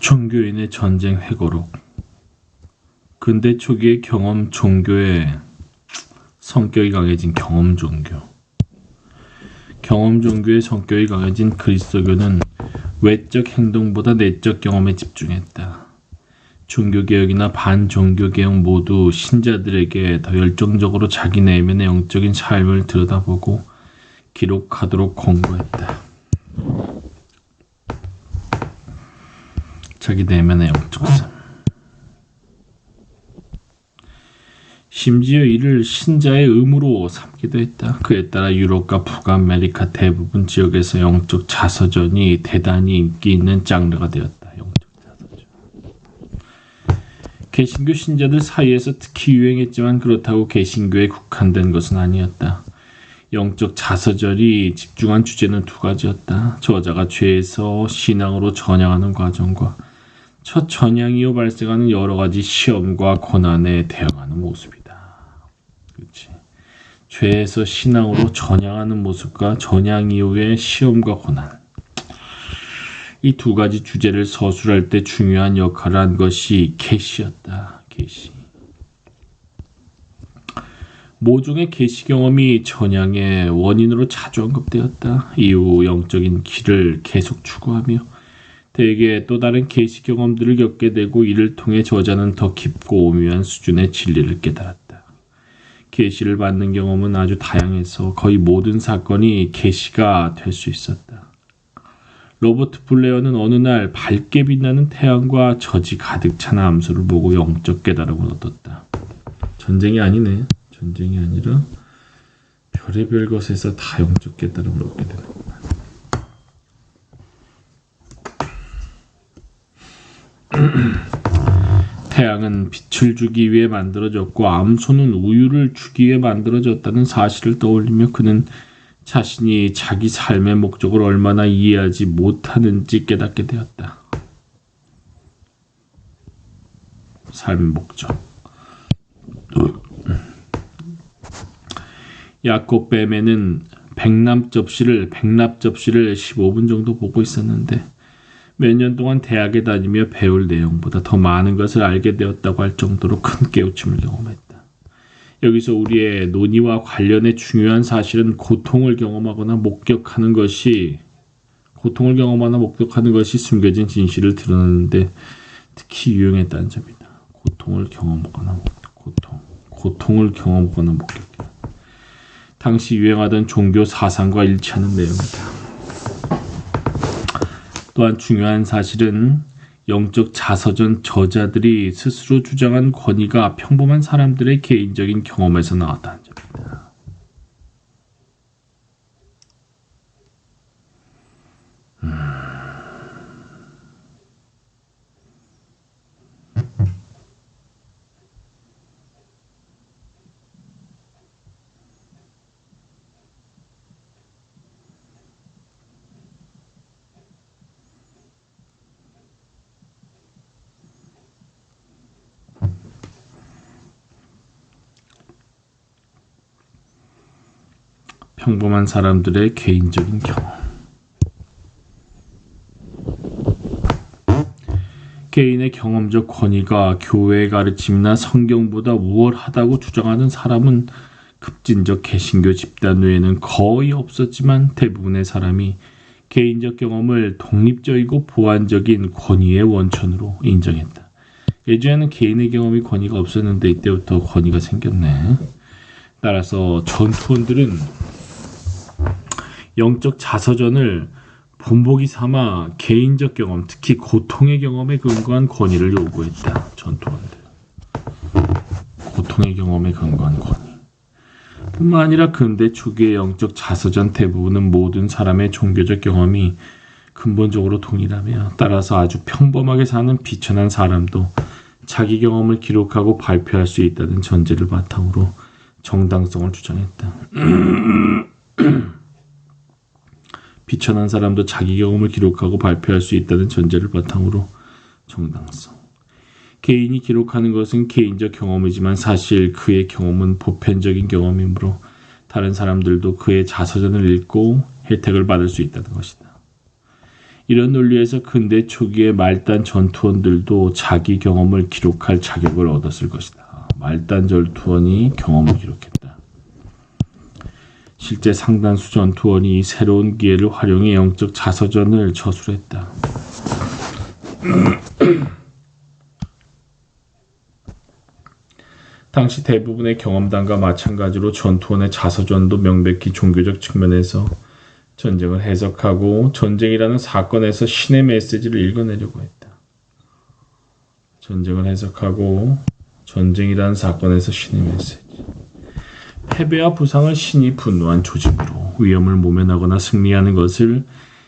종교인의 전쟁 회고록. 근대 초기의 경험 종교의 성격이 강해진 경험 종교. 경험 종교의 성격이 강해진 그리스도교는 외적 행동보다 내적 경험에 집중했다. 종교개혁이나 반종교개혁 모두 신자들에게 더 열정적으로 자기 내면의 영적인 삶을 들여다보고 기록하도록 권고했다. 자기 내면의 영적 삶. 심지어 이를 신자의 의무로 삼기도 했다. 그에 따라 유럽과 북아메리카 대부분 지역에서 영적 자서전이 대단히 인기 있는 장르가 되었다. 영적 자서전. 개신교 신자들 사이에서 특히 유행했지만 그렇다고 개신교에 국한된 것은 아니었다. 영적 자서전이 집중한 주제는 두 가지였다. 저자가 죄에서 신앙으로 전향하는 과정과 첫 전향 이후 발생하는 여러 가지 시험과 고난에 대응하는 모습이다. 그렇지. 죄에서 신앙으로 전향하는 모습과 전향 이후의 시험과 고난. 이 두 가지 주제를 서술할 때 중요한 역할을 한 것이 계시였다. 계시. 모종의 계시 경험이 전향의 원인으로 자주 언급되었다. 이후 영적인 길을 계속 추구하며 대개 또 다른 계시 경험들을 겪게 되고 이를 통해 저자는 더 깊고 오묘한 수준의 진리를 깨달았다. 계시를 받는 경험은 아주 다양해서 거의 모든 사건이 계시가 될 수 있었다. 로버트 블레어는 어느 날 밝게 빛나는 태양과 젖이 가득 찬 암소를 보고 영적 깨달음을 얻었다. 전쟁이 아니네. 전쟁이 아니라 별의별 것에서 다 영적 깨달음을 얻게 되는구나. 태양은 빛을 주기 위해 만들어졌고 암소는 우유를 주기 위해 만들어졌다는 사실을 떠올리며 그는 자신이 자기 삶의 목적을 얼마나 이해하지 못하는지 깨닫게 되었다. 삶의 목적. 야곱 뱀에는 백납 접시를 15분 정도 보고 있었는데 몇 년 동안 대학에 다니며 배울 내용보다 더 많은 것을 알게 되었다고 할 정도로 큰 깨우침을 경험했다. 여기서 우리의 논의와 관련의 중요한 사실은 고통을 경험하거나 목격하는 것이 숨겨진 진실을 드러내는데 특히 유용했다는 점이다. 고통을 경험하거나 목격해. 당시 유행하던 종교 사상과 일치하는 내용이다. 또한 중요한 사실은 영적 자서전 저자들이 스스로 주장한 권위가 평범한 사람들의 개인적인 경험에서 나왔다는 점입니다. 평범한 사람들의 개인적인 경험. 개인의 경험적 권위가 교회의 가르침이나 성경보다 우월하다고 주장하는 사람은 급진적 개신교 집단 외에는 거의 없었지만 대부분의 사람이 개인적 경험을 독립적이고 보완적인 권위의 원천으로 인정했다. 예전에는 개인의 경험이 권위가 없었는데 이때부터 권위가 생겼네. 따라서 전투원들은 영적 자서전을 본보기 삼아 개인적 경험, 특히 고통의 경험에 근거한 권위를 요구했다. 전투원들. 고통의 경험에 근거한 권위. 뿐만 아니라 근대 초기의 영적 자서전 대부분은 모든 사람의 종교적 경험이 근본적으로 동일하며 따라서 아주 평범하게 사는 비천한 사람도 자기 경험을 기록하고 발표할 수 있다는 전제를 바탕으로 정당성을 주장했다. 비천한 사람도 자기 경험을 기록하고 발표할 수 있다는 전제를 바탕으로 정당성. 개인이 기록하는 것은 개인적 경험이지만 사실 그의 경험은 보편적인 경험이므로 다른 사람들도 그의 자서전을 읽고 혜택을 받을 수 있다는 것이다. 이런 논리에서 근대 초기의 말단 전투원들도 자기 경험을 기록할 자격을 얻었을 것이다. 말단 전투원이 경험을 기록했다. 실제 상당수 전투원이 새로운 기회를 활용해 영적 자서전을 저술했다. 당시 대부분의 경험담과 마찬가지로 전투원의 자서전도 명백히 종교적 측면에서 전쟁을 해석하고 전쟁이라는 사건에서 신의 메시지를 읽어내려고 했다. 전쟁을 해석하고 전쟁이라는 사건에서 신의 메시지. 패배와 부상을 신이 분노한 조짐으로 위험을 모면하거나 승리하는 것을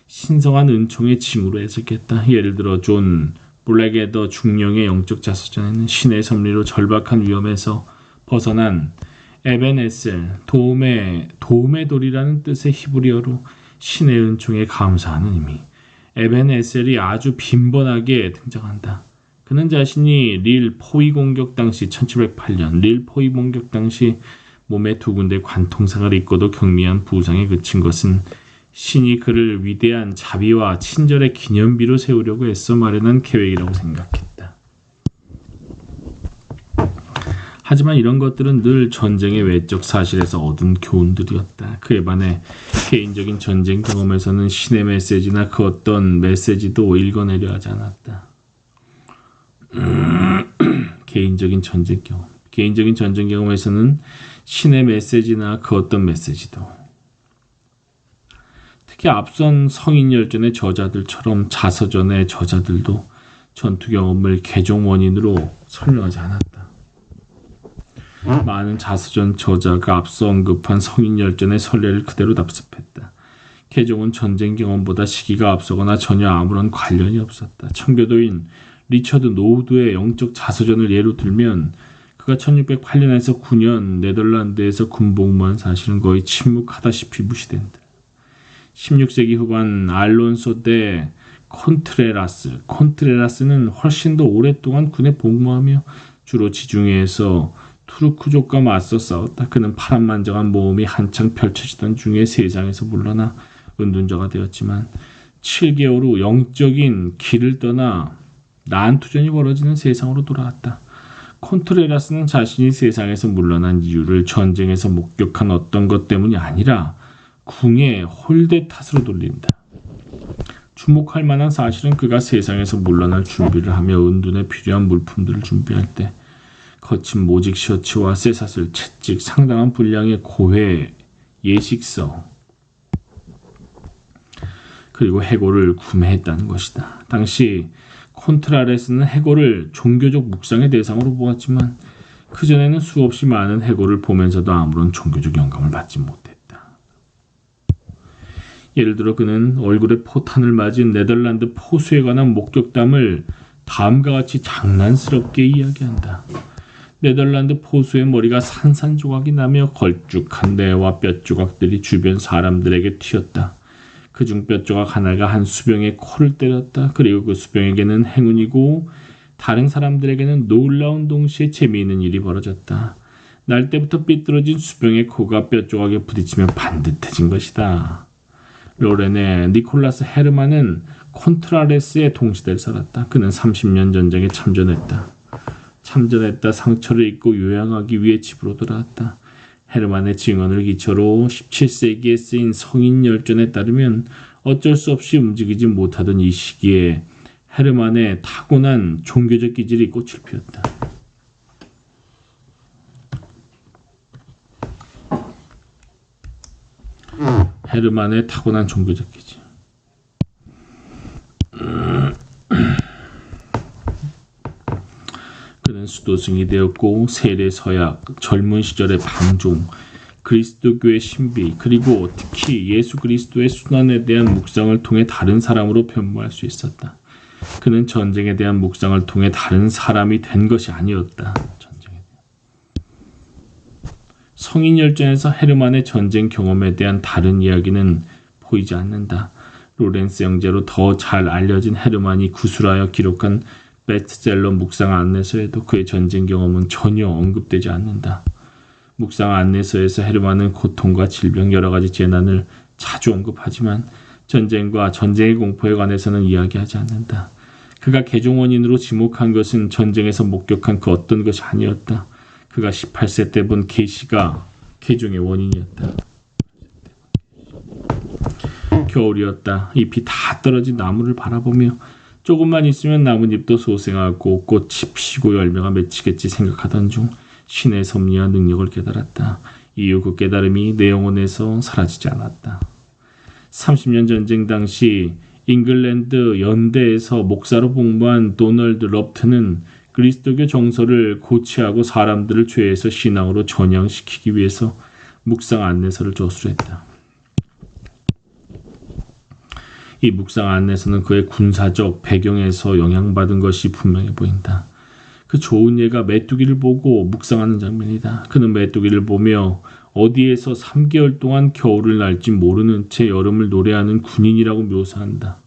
신성한 은총의 징후로 해석했다. 예를 들어 존 블랙에더 중령의 영적 자서전에는 신의 섭리로 절박한 위험에서 벗어난 에벤에셀, 도움의 돌이라는 뜻의 히브리어로 신의 은총에 감사하는 의미. 에벤에셀이 아주 빈번하게 등장한다. 그는 자신이 릴 포위 공격 당시 1708년 릴 포위 공격 당시 몸에 두 군데 관통상을 입고도 경미한 부상에 그친 것은 신이 그를 위대한 자비와 친절의 기념비로 세우려고 애써 마련한 계획이라고 생각했다. 하지만 이런 것들은 늘 전쟁의 외적 사실에서 얻은 교훈들이었다. 그에 반해 개인적인 전쟁 경험에서는 신의 메시지나 그 어떤 메시지도 읽어내려 하지 않았다. 개인적인 전쟁 경험에서는 신의 메시지나 그 어떤 메시지도, 특히 앞선 성인열전의 저자들처럼 자서전의 저자들도 전투 경험을 개종 원인으로 설명하지 않았다. 많은 자서전 저자가 앞서 언급한 성인열전의 선례를 그대로 답습했다. 개종은 전쟁 경험보다 시기가 앞서거나 전혀 아무런 관련이 없었다. 청교도인 리처드 노우드의 영적 자서전을 예로 들면 그가 1608년에서 9년 네덜란드에서 군복무한 사실은 거의 침묵하다시피 무시된다. 16세기 후반 알론소 대 콘트레라스는 훨씬 더 오랫동안 군에 복무하며 주로 지중해에서 투르크족과 맞서 싸웠다. 그는 파란만장한 모험이 한창 펼쳐지던 중에 세상에서 물러나 은둔자가 되었지만 7개월 후 영적인 길을 떠나 난투전이 벌어지는 세상으로 돌아왔다. 콘트레라스는 자신이 세상에서 물러난 이유를 전쟁에서 목격한 어떤 것 때문이 아니라 궁의 홀대 탓으로 돌린다. 주목할 만한 사실은 그가 세상에서 물러날 준비를 하며 은둔에 필요한 물품들을 준비할 때 거친 모직 셔츠와 쇠사슬, 채찍, 상당한 분량의 고회, 예식서 그리고 해골을 구매했다는 것이다. 당시 콘트라레스는 해골을 종교적 묵상의 대상으로 보았지만 그전에는 수없이 많은 해골을 보면서도 아무런 종교적 영감을 받지 못했다. 예를 들어 그는 얼굴에 포탄을 맞은 네덜란드 포수에 관한 목격담을 다음과 같이 장난스럽게 이야기한다. 네덜란드 포수의 머리가 산산조각이 나며 걸쭉한 뇌와 뼈조각들이 주변 사람들에게 튀었다. 그중 뼈조각 하나가 한 수병의 코를 때렸다. 그리고 그 수병에게는 행운이고 다른 사람들에게는 놀라운 동시에 재미있는 일이 벌어졌다. 날 때부터 삐뚤어진 수병의 코가 뼈조각에 부딪히며 반듯해진 것이다. 로렌의 니콜라스 헤르만은 콘트라레스의 동시대를 살았다. 그는 30년 전쟁에 참전했다. 상처를 입고 요양하기 위해 집으로 돌아왔다. 헤르만의 증언을 기초로 17세기에 쓰인 성인열전에 따르면 어쩔 수 없이 움직이지 못하던 이 시기에 헤르만의 타고난 종교적 기질이 꽃을 피웠다. 헤르만의 타고난 종교적 기질. 그는 수도승이 되었고 세례 서약, 젊은 시절의 방종, 그리스도교의 신비, 그리고 특히 예수 그리스도의 순환에 대한 묵상을 통해 다른 사람으로 변모할 수 있었다. 그는 전쟁에 대한 묵상을 통해 다른 사람이 된 것이 아니었다. 성인열전에서 헤르만의 전쟁 경험에 대한 다른 이야기는 보이지 않는다. 로렌스 영제로 더 잘 알려진 헤르만이 구술하여 기록한 베스트셀러 묵상 안내서에도 그의 전쟁 경험은 전혀 언급되지 않는다. 묵상 안내서에서 헤르만은 고통과 질병, 여러 가지 재난을 자주 언급하지만 전쟁과 전쟁의 공포에 관해서는 이야기하지 않는다. 그가 개종 원인으로 지목한 것은 전쟁에서 목격한 그 어떤 것이 아니었다. 그가 18세 때 본 계시가 개종의 원인이었다. 겨울이었다. 잎이 다 떨어진 나무를 바라보며 조금만 있으면 나뭇잎도 소생하고 꽃이 피고 열매가 맺히겠지 생각하던 중 신의 섭리와 능력을 깨달았다. 이후 그 깨달음이 내 영혼에서 사라지지 않았다. 30년 전쟁 당시 잉글랜드 연대에서 목사로 복무한 도널드 럽트는 그리스도교 정서를 고취하고 사람들을 죄에서 신앙으로 전향시키기 위해서 묵상 안내서를 저술했다. 이 묵상 안내서는 그의 군사적 배경에서 영향받은 것이 분명해 보인다. 그 좋은 예가 메뚜기를 보고 묵상하는 장면이다. 그는 메뚜기를 보며 어디에서 3개월 동안 겨울을 날지 모르는 채 여름을 노래하는 군인이라고 묘사한다.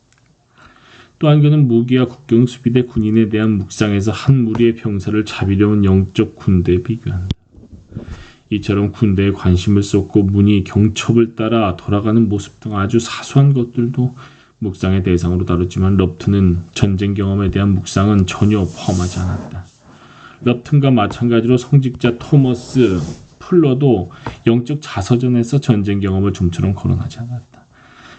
또한 그는 무기와 국경수비대 군인에 대한 묵상에서 한 무리의 병사를 잡으려온 영적 군대에 비교한다. 이처럼 군대에 관심을 쏟고 문이 경첩을 따라 돌아가는 모습 등 아주 사소한 것들도 묵상의 대상으로 다뤘지만 럽튼은 전쟁 경험에 대한 묵상은 전혀 포함하지 않았다. 럽튼과 마찬가지로 성직자 토머스 풀러도 영적 자서전에서 전쟁 경험을 좀처럼 거론하지 않았다.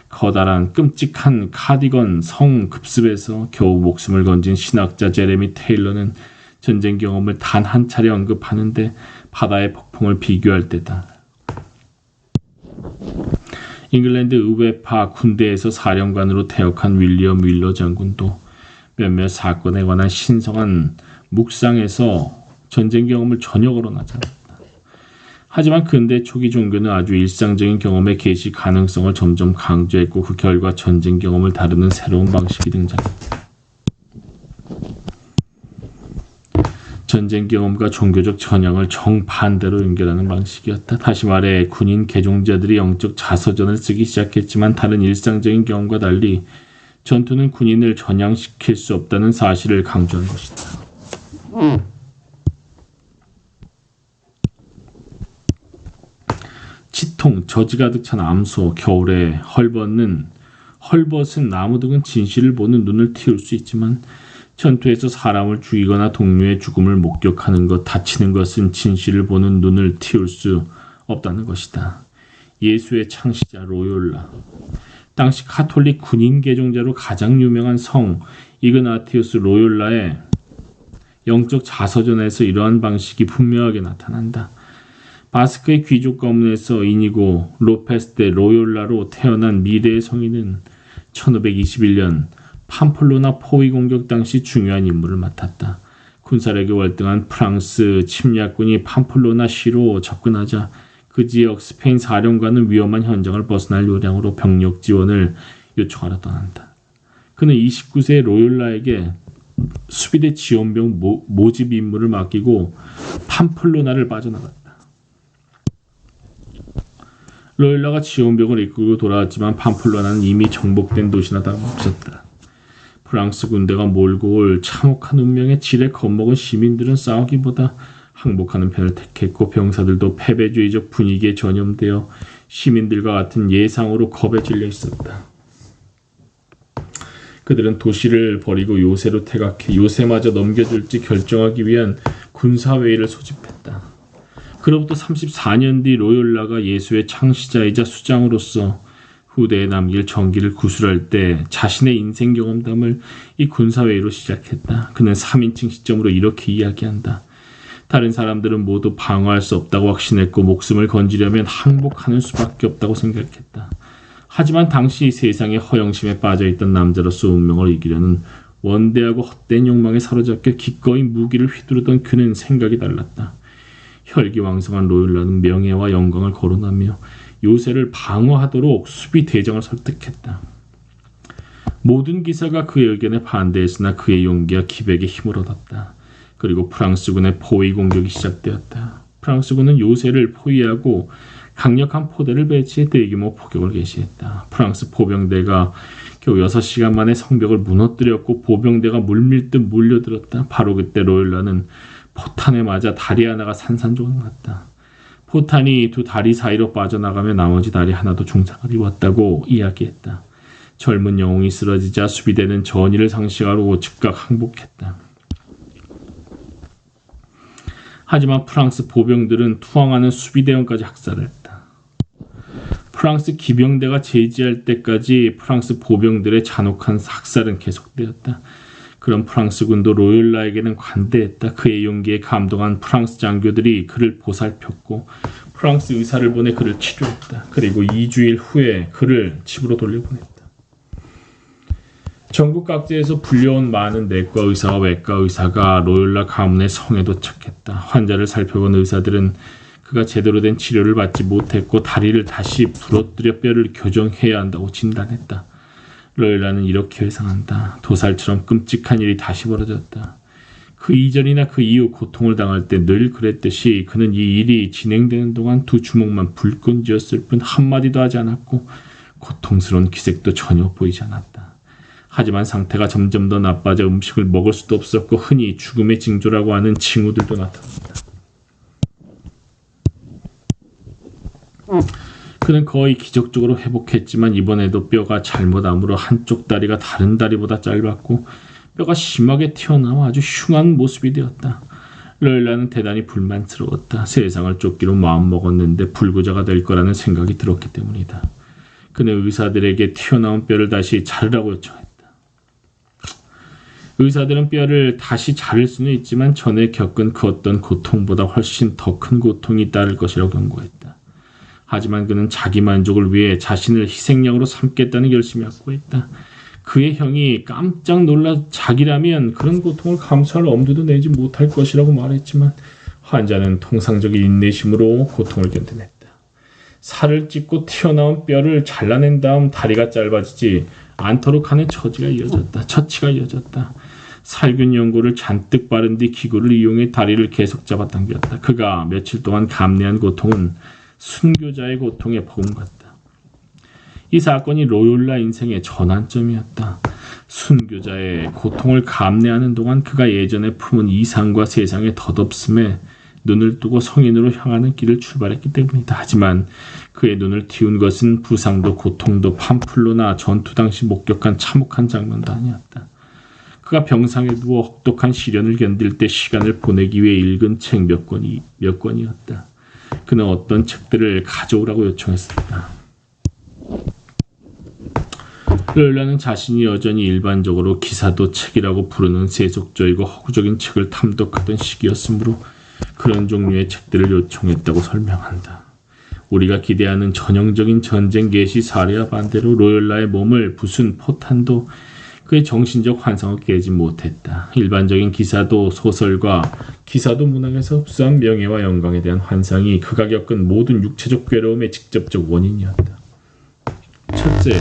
커다란 끔찍한 카디건 성급습에서 겨우 목숨을 건진 신학자 제레미 테일러는 전쟁 경험을 단 한 차례 언급하는데 바다의 폭풍을 비교할 때다. 잉글랜드 의회파 군대에서 사령관으로 퇴역한 윌리엄 윌러 장군도 몇몇 사건에 관한 신성한 묵상에서 전쟁 경험을 전혀 거론하지 않았다. 하지만 근대 초기 종교는 아주 일상적인 경험의 계시 가능성을 점점 강조했고 그 결과 전쟁 경험을 다루는 새로운 방식이 등장했다. 전쟁 경험과 종교적 전향을 정반대로 연결하는 방식이었다. 다시 말해 군인 개종자들이 영적 자서전을 쓰기 시작했지만 다른 일상적인 경험과 달리 전투는 군인을 전향시킬 수 없다는 사실을 강조한 것이다. 치통, 저지 가득 찬 암소, 겨울에 헐벗은 나무 등은 진실을 보는 눈을 틔울 수 있지만 전투에서 사람을 죽이거나 동료의 죽음을 목격하는 것, 다치는 것은 진실을 보는 눈을 틔울 수 없다는 것이다. 예수의 창시자 로욜라, 당시 카톨릭 군인 개종자로 가장 유명한 성 이그나티우스 로욜라의 영적 자서전에서 이러한 방식이 분명하게 나타난다. 바스크의 귀족 가문에서 이니고 로페스 데 로욜라로 태어난 미래의 성인은 1521년 팜플로나 포위 공격 당시 중요한 임무를 맡았다. 군사력이 월등한 프랑스 침략군이 팜플로나 시로 접근하자 그 지역 스페인 사령관은 위험한 현장을 벗어날 요량으로 병력 지원을 요청하러 떠난다. 그는 29세의 로욜라에게 수비대 지원병 모집 임무를 맡기고 팜플로나를 빠져나갔다. 로욜라가 지원병을 이끌고 돌아왔지만 팜플로나는 이미 정복된 도시나 다름없었다. 프랑스 군대가 몰고 올 참혹한 운명에 지레 겁먹은 시민들은 싸우기보다 항복하는 편을 택했고 병사들도 패배주의적 분위기에 전염되어 시민들과 같은 예상으로 겁에 질려 있었다. 그들은 도시를 버리고 요새로 퇴각해 요새마저 넘겨줄지 결정하기 위한 군사회의를 소집했다. 그로부터 34년 뒤 로욜라가 예수의 창시자이자 수장으로서 후대에 남길 정기를 구술할 때 자신의 인생 경험담을 이 군사회의로 시작했다. 그는 3인칭 시점으로 이렇게 이야기한다. 다른 사람들은 모두 방어할 수 없다고 확신했고 목숨을 건지려면 항복하는 수밖에 없다고 생각했다. 하지만 당시 세상의 허영심에 빠져있던 남자로서 운명을 이기려는 원대하고 헛된 욕망에 사로잡혀 기꺼이 무기를 휘두르던 그는 생각이 달랐다. 혈기왕성한 로욜라는 명예와 영광을 거론하며 요새를 방어하도록 수비 대장을 설득했다. 모든 기사가 그의 의견에 반대했으나 그의 용기와 기백에 힘을 얻었다. 그리고 프랑스군의 포위 공격이 시작되었다. 프랑스군은 요새를 포위하고 강력한 포대를 배치해 대규모 포격을 개시했다. 프랑스 포병대가 겨우 6시간 만에 성벽을 무너뜨렸고 보병대가 물밀듯 몰려들었다. 바로 그때 로욜라는 포탄에 맞아 다리 하나가 산산조각 났다. 포탄이 두 다리 사이로 빠져나가며 나머지 다리 하나도 중상을 입었다고 이야기했다. 젊은 영웅이 쓰러지자 수비대는 전의를 상실하고 즉각 항복했다. 하지만 프랑스 보병들은 투항하는 수비대원까지 학살했다. 프랑스 기병대가 제지할 때까지 프랑스 보병들의 잔혹한 학살은 계속되었다. 그런 프랑스군도 로욜라에게는 관대했다. 그의 용기에 감동한 프랑스 장교들이 그를 보살폈고 프랑스 의사를 보내 그를 치료했다. 그리고 2주일 후에 그를 집으로 돌려보냈다. 전국 각지에서 불려온 많은 내과 의사와 외과 의사가 로욜라 가문의 성에 도착했다. 환자를 살펴본 의사들은 그가 제대로 된 치료를 받지 못했고 다리를 다시 부러뜨려 뼈를 교정해야 한다고 진단했다. 로욜라는 이렇게 회상한다. 도살처럼 끔찍한 일이 다시 벌어졌다. 그 이전이나 그 이후 고통을 당할 때 늘 그랬듯이 그는 이 일이 진행되는 동안 두 주먹만 불끈 쥐었을 뿐 한마디도 하지 않았고 고통스러운 기색도 전혀 보이지 않았다. 하지만 상태가 점점 더 나빠져 음식을 먹을 수도 없었고 흔히 죽음의 징조라고 하는 징후들도 나타났다. 그는 거의 기적적으로 회복했지만 이번에도 뼈가 잘못 아물어 한쪽 다리가 다른 다리보다 짧았고 뼈가 심하게 튀어나와 아주 흉한 모습이 되었다. 로욜라는 대단히 불만스러웠다. 세상을 쫓기로 마음먹었는데 불구자가 될 거라는 생각이 들었기 때문이다. 그는 의사들에게 튀어나온 뼈를 다시 자르라고 요청했다. 의사들은 뼈를 다시 자를 수는 있지만 전에 겪은 그 어떤 고통보다 훨씬 더 큰 고통이 따를 것이라고 경고했다. 하지만 그는 자기 만족을 위해 자신을 희생양으로 삼겠다는 결심을 갖고 있다. 그의 형이 깜짝 놀라 자기라면 그런 고통을 감수할 엄두도 내지 못할 것이라고 말했지만 환자는 통상적인 인내심으로 고통을 견뎌냈다. 살을 찢고 튀어나온 뼈를 잘라낸 다음 다리가 짧아지지 않도록 하는 처치가 이어졌다. 살균 연고를 잔뜩 바른 뒤 기구를 이용해 다리를 계속 잡아당겼다. 그가 며칠 동안 감내한 고통은 순교자의 고통에 버금갔다. 이 사건이 로욜라 인생의 전환점이었다. 순교자의 고통을 감내하는 동안 그가 예전에 품은 이상과 세상의 덧없음에 눈을 뜨고 성인으로 향하는 길을 출발했기 때문이다. 하지만 그의 눈을 틔운 것은 부상도 고통도 팜플로나 전투 당시 목격한 참혹한 장면도 아니었다. 그가 병상에 누워 혹독한 시련을 견딜 때 시간을 보내기 위해 읽은 책 몇 권이었다. 그는 어떤 책들을 가져오라고 요청했었다. 로욜라는 자신이 여전히 일반적으로 기사도 책이라고 부르는 세속적이고 허구적인 책을 탐독하던 시기였으므로 그런 종류의 책들을 요청했다고 설명한다. 우리가 기대하는 전형적인 전쟁 계시 사례와 반대로 로욜라의 몸을 부순 포탄도 그의 정신적 환상을 깨지 못했다. 일반적인 기사도 소설과 기사도 문학에서 흡수한 명예와 영광에 대한 환상이 그가 겪은 모든 육체적 괴로움의 직접적 원인이었다. 첫째,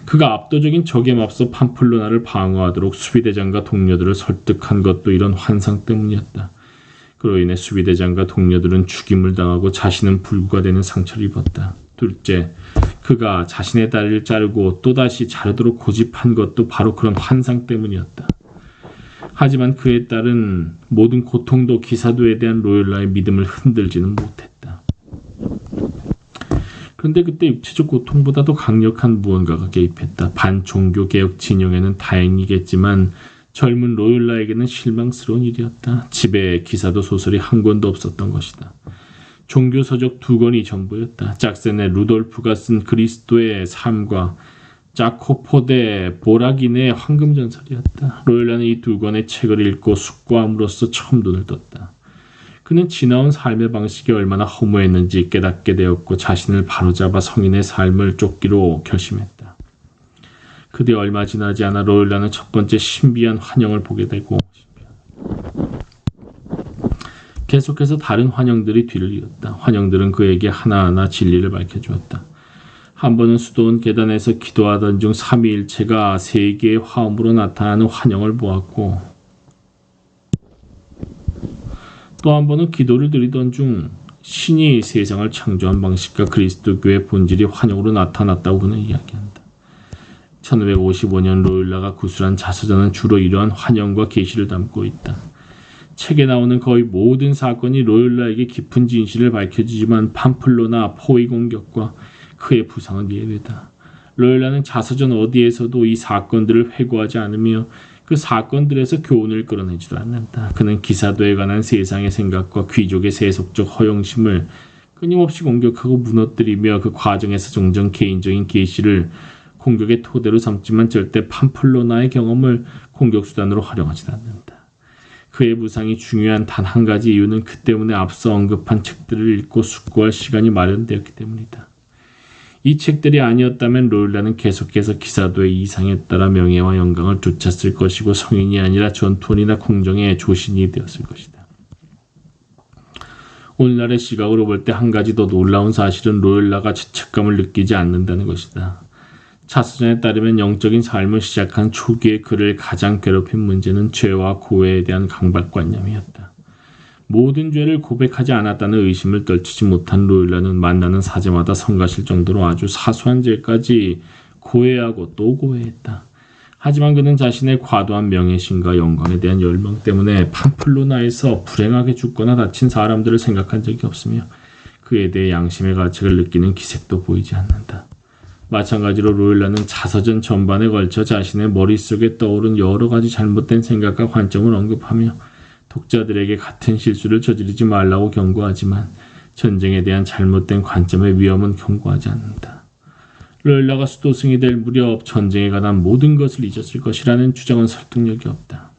그가 압도적인 적에 맞서 팜플로나를 방어하도록 수비대장과 동료들을 설득한 것도 이런 환상 때문이었다. 그로 인해 수비대장과 동료들은 죽임을 당하고 자신은 불구가 되는 상처를 입었다. 둘째, 그가 자신의 다리를 자르고 또다시 자르도록 고집한 것도 바로 그런 환상 때문이었다. 하지만 그의 딸은 모든 고통도 기사도에 대한 로욜라의 믿음을 흔들지는 못했다. 그런데 그때 육체적 고통보다도 강력한 무언가가 개입했다. 반종교개혁 진영에는 다행이겠지만 젊은 로욜라에게는 실망스러운 일이었다. 집에 기사도 소설이 한 권도 없었던 것이다. 종교서적 2권이 전부였다. 짝센의 루돌프가 쓴 그리스도의 삶과 자코포 데 보라긴의 황금전설이었다. 로욜라는 이 2권의 책을 읽고 숙고함으로써 처음 눈을 떴다. 그는 지나온 삶의 방식이 얼마나 허무했는지 깨닫게 되었고 자신을 바로잡아 성인의 삶을 쫓기로 결심했다. 그뒤 얼마 지나지 않아 로욜라는 첫 번째 신비한 환영을 보게 되고 계속해서 다른 환영들이 뒤를 이었다. 환영들은 그에게 하나하나 진리를 밝혀주었다. 한 번은 수도원 계단에서 기도하던 중 삼위일체가 세 개의 화음으로 나타나는 환영을 보았고 또 한 번은 기도를 드리던 중 신이 세상을 창조한 방식과 그리스도교의 본질이 환영으로 나타났다고 그는 이야기한다. 1555년 로욜라가 구술한 자서전은 주로 이러한 환영과 계시를 담고 있다. 책에 나오는 거의 모든 사건이 로욜라에게 깊은 진실을 밝혀주지만 팜플로나 포위 공격과 그의 부상은 예외다. 로엘라는 자서전 어디에서도 이 사건들을 회고하지 않으며 그 사건들에서 교훈을 끌어내지도 않는다. 그는 기사도에 관한 세상의 생각과 귀족의 세속적 허영심을 끊임없이 공격하고 무너뜨리며 그 과정에서 종종 개인적인 계시를 공격의 토대로 삼지만 절대 팜플로나의 경험을 공격수단으로 활용하지 않는다. 그의 무상이 중요한 단 한 가지 이유는 그 때문에 앞서 언급한 책들을 읽고 숙고할 시간이 마련되었기 때문이다. 이 책들이 아니었다면 로일라는 계속해서 기사도의 이상에 따라 명예와 영광을 쫓았을 것이고 성인이 아니라 전투원이나 궁정의 조신이 되었을 것이다. 오늘날의 시각으로 볼 때 한 가지 더 놀라운 사실은 로일라가 죄책감을 느끼지 않는다는 것이다. 자서전에 따르면 영적인 삶을 시작한 초기에 그를 가장 괴롭힌 문제는 죄와 고해에 대한 강박관념이었다. 모든 죄를 고백하지 않았다는 의심을 떨치지 못한 로일라는 만나는 사제마다 성가실 정도로 아주 사소한 죄까지 고해하고 또 고해했다. 하지만 그는 자신의 과도한 명예심과 영광에 대한 열망 때문에 팜플로나에서 불행하게 죽거나 다친 사람들을 생각한 적이 없으며 그에 대해 양심의 가책을 느끼는 기색도 보이지 않는다. 마찬가지로 로일라는 자서전 전반에 걸쳐 자신의 머릿속에 떠오른 여러 가지 잘못된 생각과 관점을 언급하며 독자들에게 같은 실수를 저지르지 말라고 경고하지만 전쟁에 대한 잘못된 관점의 위험은 경고하지 않는다. 로일라가 수도승이 될 무렵 전쟁에 관한 모든 것을 잊었을 것이라는 주장은 설득력이 없다.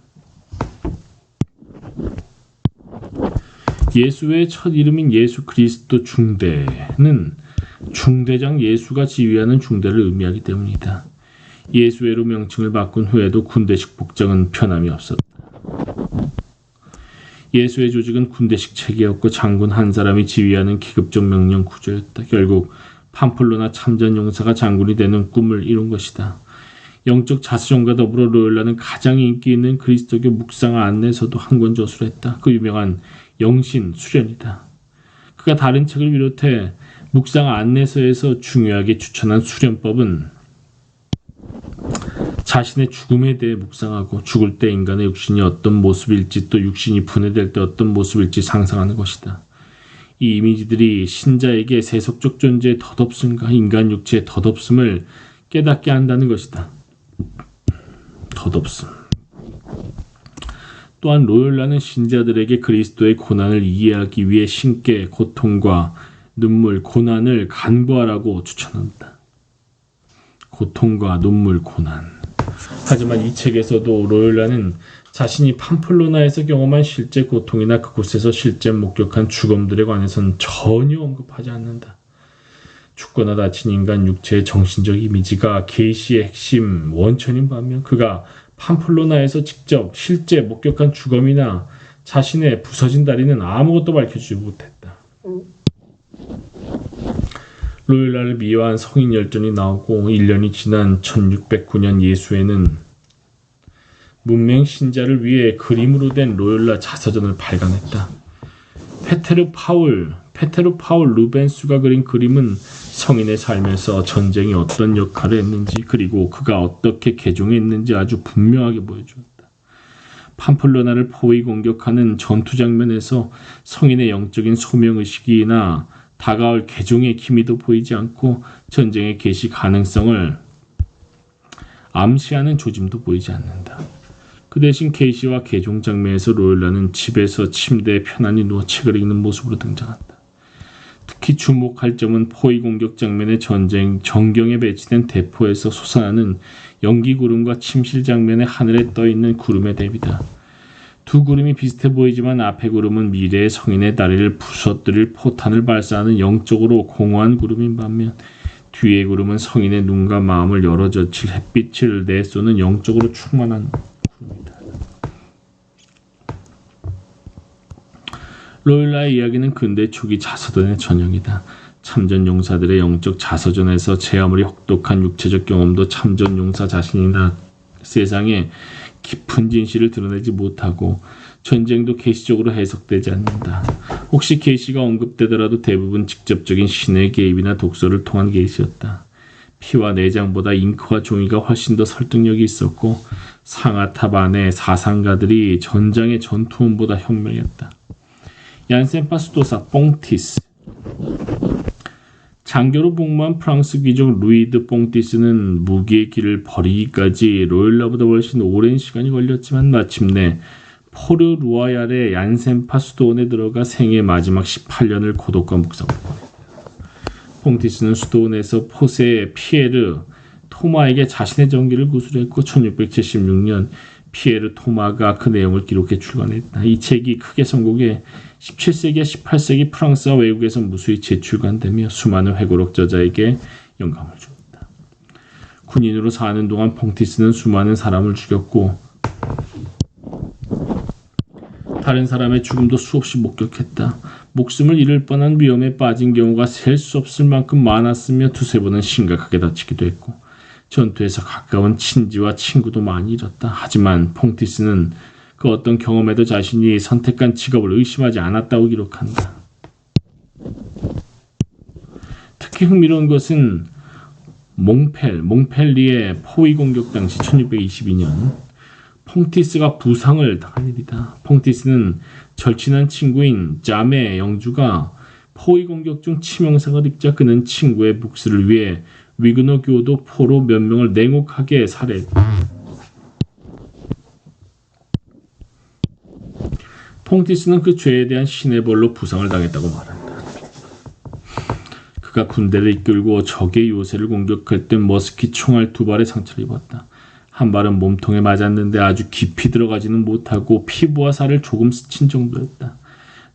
예수의 첫 이름인 예수 그리스도 중대는 중대장 예수가 지휘하는 중대를 의미하기 때문이다. 예수회로 명칭을 바꾼 후에도 군대식 복장은 변함이 없었다. 예수의 조직은 군대식 체계였고 장군 한 사람이 지휘하는 기급적 명령 구조였다. 결국 팜플로나 참전 용사가 장군이 되는 꿈을 이룬 것이다. 영적 자서전과 더불어 로일라는 가장 인기 있는 그리스도교 묵상 안내서도 한 권 저술했다. 그 유명한 영신 수련이다. 그가 다른 책을 비롯해 묵상 안내서에서 중요하게 추천한 수련법은 자신의 죽음에 대해 묵상하고 죽을 때 인간의 육신이 어떤 모습일지 또 육신이 분해될 때 어떤 모습일지 상상하는 것이다. 이 이미지들이 신자에게 세속적 존재의 덧없음과 인간 육체의 덧없음을 깨닫게 한다는 것이다. 덧없음. 또한 로일라는 신자들에게 그리스도의 고난을 이해하기 위해 신께 고통과 눈물, 고난을 간구하라고 추천한다. 고통과 눈물, 고난. 하지만 이 책에서도 로일라는 자신이 팜플로나에서 경험한 실제 고통이나 그곳에서 실제 목격한 죽음들에 관해서는 전혀 언급하지 않는다. 죽거나 다친 인간 육체의 정신적 이미지가 계시의 핵심 원천인 반면 그가 팜플로나에서 직접 실제 목격한 죽음이나 자신의 부서진 다리는 아무것도 밝혀주지 못했다. 로일라를 미화한 성인 열전이 나오고 1년이 지난 1609년 예수에는 문맹 신자를 위해 그림으로 된 로일라 자서전을 발간했다. 페테르 파울 루벤스가 그린 그림은 성인의 삶에서 전쟁이 어떤 역할을 했는지 그리고 그가 어떻게 개종했는지 아주 분명하게 보여주었다. 팜플로나를 포위 공격하는 전투 장면에서 성인의 영적인 소명의식이나 다가올 개종의 기미도 보이지 않고 전쟁의 개시 가능성을 암시하는 조짐도 보이지 않는다. 그 대신 계시와 개종 장면에서 로일라는 집에서 침대에 편안히 누워 책을 읽는 모습으로 등장한다. 특히 주목할 점은 포위 공격 장면의 전경에 배치된 대포에서 솟아나는 연기 구름과 침실 장면의 하늘에 떠있는 구름의 대비다. 두 구름이 비슷해 보이지만 앞의 구름은 미래의 성인의 다리를 부서뜨릴 포탄을 발사하는 영적으로 공허한 구름인 반면 뒤의 구름은 성인의 눈과 마음을 열어젖힐 햇빛을 내쏘는 영적으로 충만한 구름이다. 로일라의 이야기는 근대 초기 자서전의 전형이다. 참전 용사들의 영적 자서전에서 제 아무리 혹독한 육체적 경험도 참전 용사 자신이나 세상에 깊은 진실을 드러내지 못하고 전쟁도 계시적으로 해석되지 않는다. 혹시 계시가 언급되더라도 대부분 직접적인 신의 개입이나 독서를 통한 계시였다. 피와 내장보다 잉크와 종이가 훨씬 더 설득력이 있었고 상아탑 안의 사상가들이 전장의 전투원보다 현명했다. 얀센파 수도사 뽕티스 장교로 복무한 프랑스 귀족 루이 드 뽕티스는 무기의 길을 버리기까지 로열라보다 훨씬 오랜 시간이 걸렸지만 마침내 포르 루아얄의 얀센파 수도원에 들어가 생애 마지막 18년을 고독과 묵상을 보냈다. 뽕티스는 수도원에서 포세 피에르 토마에게 자신의 전기를 구술했고 1676년 피에르 토마가 그 내용을 기록해 출간했다. 이 책이 크게 선곡해 17세기와 18세기 프랑스와 외국에서 무수히 재출간되며 수많은 회고록 저자에게 영감을 줬다. 군인으로 사는 동안 퐁티스는 수많은 사람을 죽였고 다른 사람의 죽음도 수없이 목격했다. 목숨을 잃을 뻔한 위험에 빠진 경우가 셀 수 없을 만큼 많았으며 두세 번은 심각하게 다치기도 했고 전투에서 가까운 친지와 친구도 많이 잃었다. 하지만 퐁티스는 그 어떤 경험에도 자신이 선택한 직업을 의심하지 않았다고 기록한다. 특히 흥미로운 것은 몽펠리의 포위 공격 당시 1622년 퐁티스가 부상을 당한 일이다. 퐁티스는 절친한 친구인 자메 영주가 포위 공격 중 치명상을 입자 그는 친구의 묵수를 위해 위그너 교도 포로 몇 명을 냉혹하게 살해했다. 퐁티스는 그 죄에 대한 신의 벌로 부상을 당했다고 말한다. 그가 군대를 이끌고 적의 요새를 공격할 때 머스킷 총알 2발에 상처를 입었다. 한 발은 몸통에 맞았는데 아주 깊이 들어가지는 못하고 피부와 살을 조금 스친 정도였다.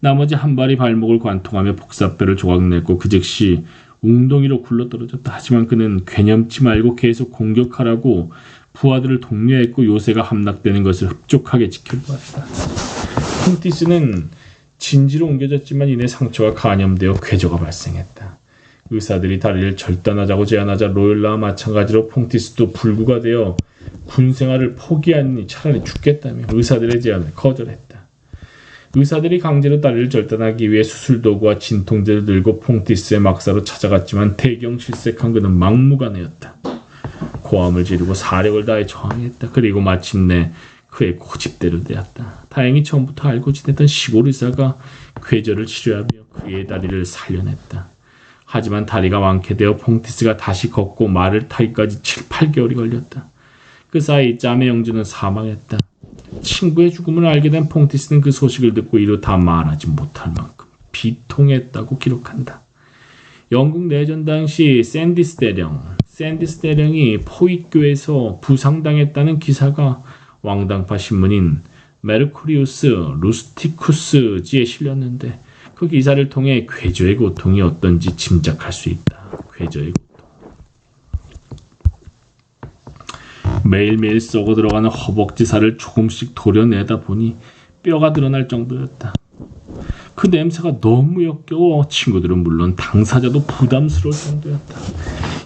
나머지 한 발이 발목을 관통하며 복사뼈를 조각냈고 그 즉시 웅덩이로 굴러떨어졌다. 하지만 그는 괴념치 말고 계속 공격하라고 부하들을 독려했고 요새가 함락되는 것을 흡족하게 지켜보았다. 퐁티스는 진지로 옮겨졌지만 이내 상처가 감염되어 궤조가 발생했다. 의사들이 다리를 절단하자고 제안하자 로열라와 마찬가지로 퐁티스도 불구가 되어 군생활을 포기하니 차라리 죽겠다며 의사들의 제안을 거절했다. 의사들이 강제로 다리를 절단하기 위해 수술도구와 진통제를 들고 퐁티스의 막사로 찾아갔지만 대경실색한 그는 막무가내였다. 고함을 지르고 사력을 다해 저항했다. 그리고 마침내 그의 고집대로 되었다. 다행히 처음부터 알고 지냈던 시골 의사가 궤절을 치료하며 그의 다리를 살려냈다. 하지만 다리가 완쾌되어 퐁티스가 다시 걷고 말을 타기까지 7-8개월이 걸렸다. 그 사이 짜메 영주는 사망했다. 친구의 죽음을 알게 된 퐁티스는 그 소식을 듣고 이루 다 말하지 못할 만큼 비통했다고 기록한다. 영국 내전 당시 샌디스 대령이 포위교에서 부상당했다는 기사가 왕당파 신문인 메르쿠리우스 루스티쿠스지에 실렸는데 그 기사를 통해 궤조의 고통이 어떤지 짐작할 수 있다. 궤조의 고통. 매일매일 썩어 들어가는 허벅지 살을 조금씩 도려내다 보니 뼈가 드러날 정도였다. 그 냄새가 너무 역겨워 친구들은 물론 당사자도 부담스러울 정도였다.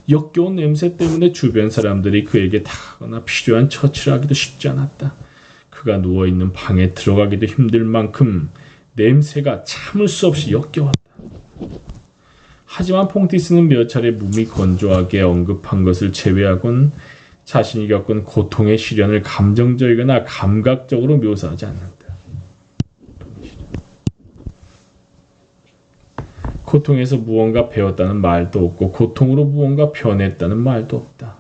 역겨운 냄새 때문에 주변 사람들이 그에게 다가가거나 필요한 처치를 하기도 쉽지 않았다. 그가 누워있는 방에 들어가기도 힘들 만큼 냄새가 참을 수 없이 역겨웠다. 하지만 퐁티스는 몇 차례 몸이 건조하게 언급한 것을 제외하곤 자신이 겪은 고통의 시련을 감정적이거나 감각적으로 묘사하지 않는다. 고통에서 무언가 배웠다는 말도 없고 고통으로 무언가 변했다는 말도 없다.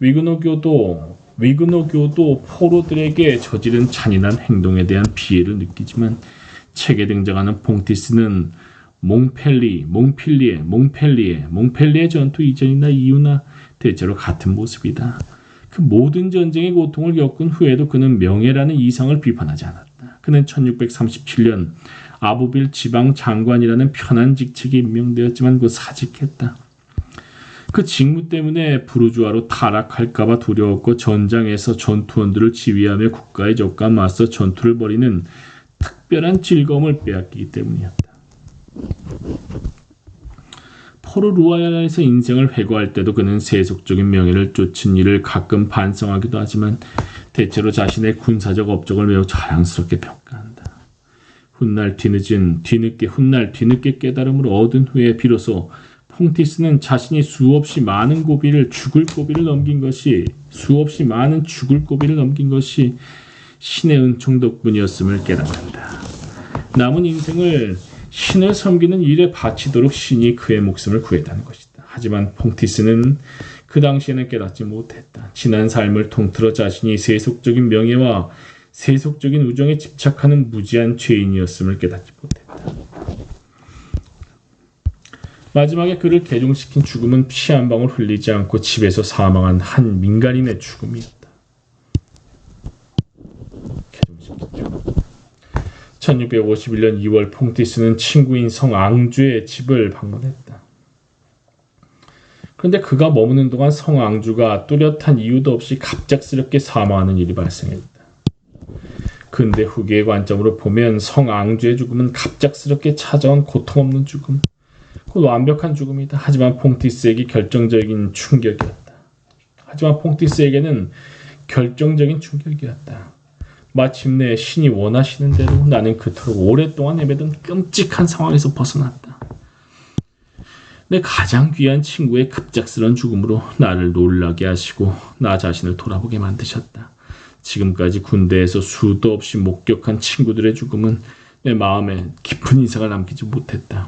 위그너 교도 포로들에게 저지른 잔인한 행동에 대한 비애를 느끼지만 책에 등장하는 퐁티스는 몽펠리에 전투 이전이나 이후나 대체로 같은 모습이다. 그 모든 전쟁의 고통을 겪은 후에도 그는 명예라는 이상을 비판하지 않았다. 그는 1637년 아부빌 지방 장관이라는 편한 직책에 임명되었지만 그 사직했다. 그 직무 때문에 부르주아로 타락할까봐 두려웠고 전장에서 전투원들을 지휘하며 국가의 적과 맞서 전투를 벌이는 특별한 즐거움을 빼앗기기 때문이었다. 포르 루아얄에서 인생을 회고할 때도 그는 세속적인 명예를 쫓은 일을 가끔 반성하기도 하지만 대체로 자신의 군사적 업적을 매우 자랑스럽게 평가한다. 훗날 뒤늦게 깨달음을 얻은 후에 비로소 퐁티스는 자신이 수없이 많은 죽을 고비를 넘긴 것이 신의 은총 덕분이었음을 깨닫는다. 남은 인생을 신을 섬기는 일에 바치도록 신이 그의 목숨을 구했다는 것이다. 하지만 퐁티스는 그 당시에는 깨닫지 못했다. 지난 삶을 통틀어 자신이 세속적인 명예와 세속적인 우정에 집착하는 무지한 죄인이었음을 깨닫지 못했다. 마지막에 그를 개종시킨 죽음은 피 한 방울 흘리지 않고 집에서 사망한 한 민간인의 죽음이었다. 개종시켰죠. 1651년 2월 퐁티스는 친구인 성 앙주의 집을 방문했다. 그런데 그가 머무는 동안 성 앙주가 뚜렷한 이유도 없이 갑작스럽게 사망하는 일이 발생했다. 근대 후기의 관점으로 보면 성 앙주의 죽음은 갑작스럽게 찾아온 고통 없는 죽음, 곧 완벽한 죽음이다. 하지만 퐁티스에게는 결정적인 충격이었다. 마침내 신이 원하시는 대로 나는 그토록 오랫동안 헤매던 끔찍한 상황에서 벗어났다. 내 가장 귀한 친구의 급작스런 죽음으로 나를 놀라게 하시고 나 자신을 돌아보게 만드셨다. 지금까지 군대에서 수도 없이 목격한 친구들의 죽음은 내 마음에 깊은 인상을 남기지 못했다.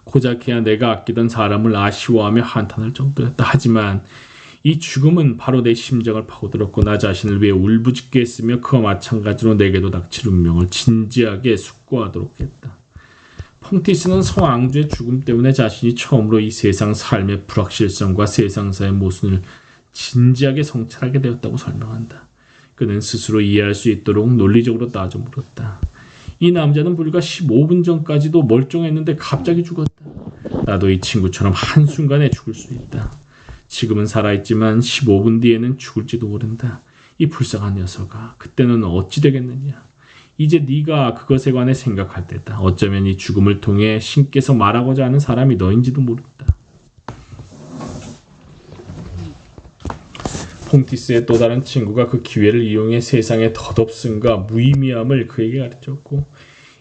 고작해야 내가 아끼던 사람을 아쉬워하며 한탄할 정도였다. 하지만 이 죽음은 바로 내 심장을 파고들었고 나 자신을 위해 울부짖게 했으며 그와 마찬가지로 내게도 닥칠 운명을 진지하게 숙고하도록 했다. 퐁티스는 성 앙주의 죽음 때문에 자신이 처음으로 이 세상 삶의 불확실성과 세상사의 모순을 진지하게 성찰하게 되었다고 설명한다. 그는 스스로 이해할 수 있도록 논리적으로 따져 물었다. 이 남자는 불과 15분 전까지도 멀쩡했는데 갑자기 죽었다. 나도 이 친구처럼 한순간에 죽을 수 있다. 지금은 살아있지만 15분 뒤에는 죽을지도 모른다. 이 불쌍한 녀석아, 그때는 어찌 되겠느냐. 이제 네가 그것에 관해 생각할 때다. 어쩌면 이 죽음을 통해 신께서 말하고자 하는 사람이 너인지도 모른다. 퐁티스의 또 다른 친구가 그 기회를 이용해 세상의 덧없음과 무의미함을 그에게 가르쳤고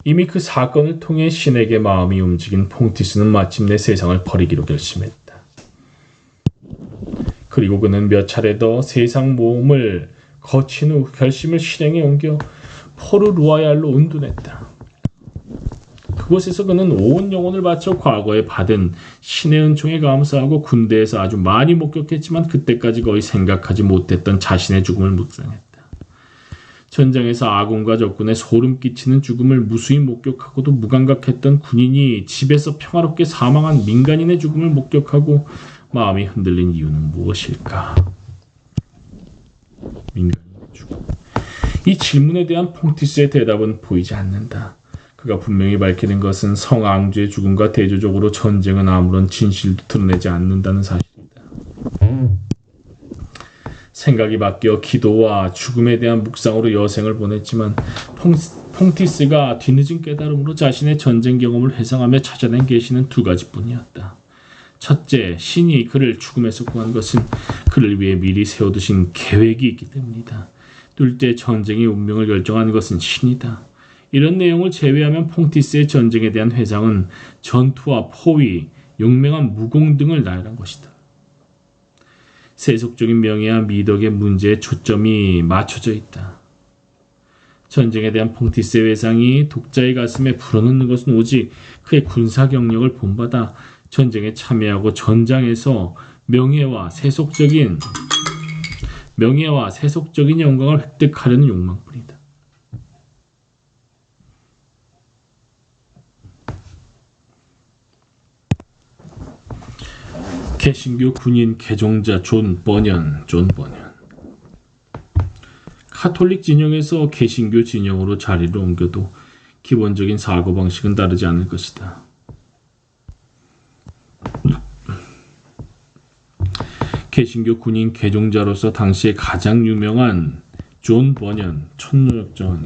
이미 그 사건을 통해 신에게 마음이 움직인 퐁티스는 마침내 세상을 버리기로 결심했다. 그리고 그는 몇 차례 더 세상 모험을 거친 후 결심을 실행에 옮겨 포르루아얄로 운둔했다. 그곳에서 그는 온 영혼을 바쳐 과거에 받은 신의 은총에 감사하고 군대에서 아주 많이 목격했지만 그때까지 거의 생각하지 못했던 자신의 죽음을 묵상했다. 전장에서 아군과 적군의 소름 끼치는 죽음을 무수히 목격하고도 무감각했던 군인이 집에서 평화롭게 사망한 민간인의 죽음을 목격하고 마음이 흔들린 이유는 무엇일까? 민간인의 죽음. 이 질문에 대한 퐁티스의 대답은 보이지 않는다. 그가 분명히 밝히는 것은 성 앙주의 죽음과 대조적으로 전쟁은 아무런 진실도 드러내지 않는다는 사실이다. 생각이 바뀌어 기도와 죽음에 대한 묵상으로 여생을 보냈지만 퐁티스가 뒤늦은 깨달음으로 자신의 전쟁 경험을 회상하며 찾아낸 계시는 두 가지뿐이었다. 첫째, 신이 그를 죽음에서 구한 것은 그를 위해 미리 세워두신 계획이 있기 때문이다. 둘째, 전쟁의 운명을 결정한 것은 신이다. 이런 내용을 제외하면 퐁티스의 전쟁에 대한 회상은 전투와 포위, 용맹한 무공 등을 나열한 것이다. 세속적인 명예와 미덕의 문제에 초점이 맞춰져 있다. 전쟁에 대한 퐁티스의 회상이 독자의 가슴에 불어넣는 것은 오직 그의 군사 경력을 본받아 전쟁에 참여하고 전장에서 명예와 세속적인 영광을 획득하려는 욕망뿐이다. 개신교 군인 개종자 존 버년. 카톨릭 진영에서 개신교 진영으로 자리를 옮겨도 기본적인 사고방식은 다르지 않을 것이다. 개신교 군인 개종자로서 당시에 가장 유명한 존 버년, 천로였죠.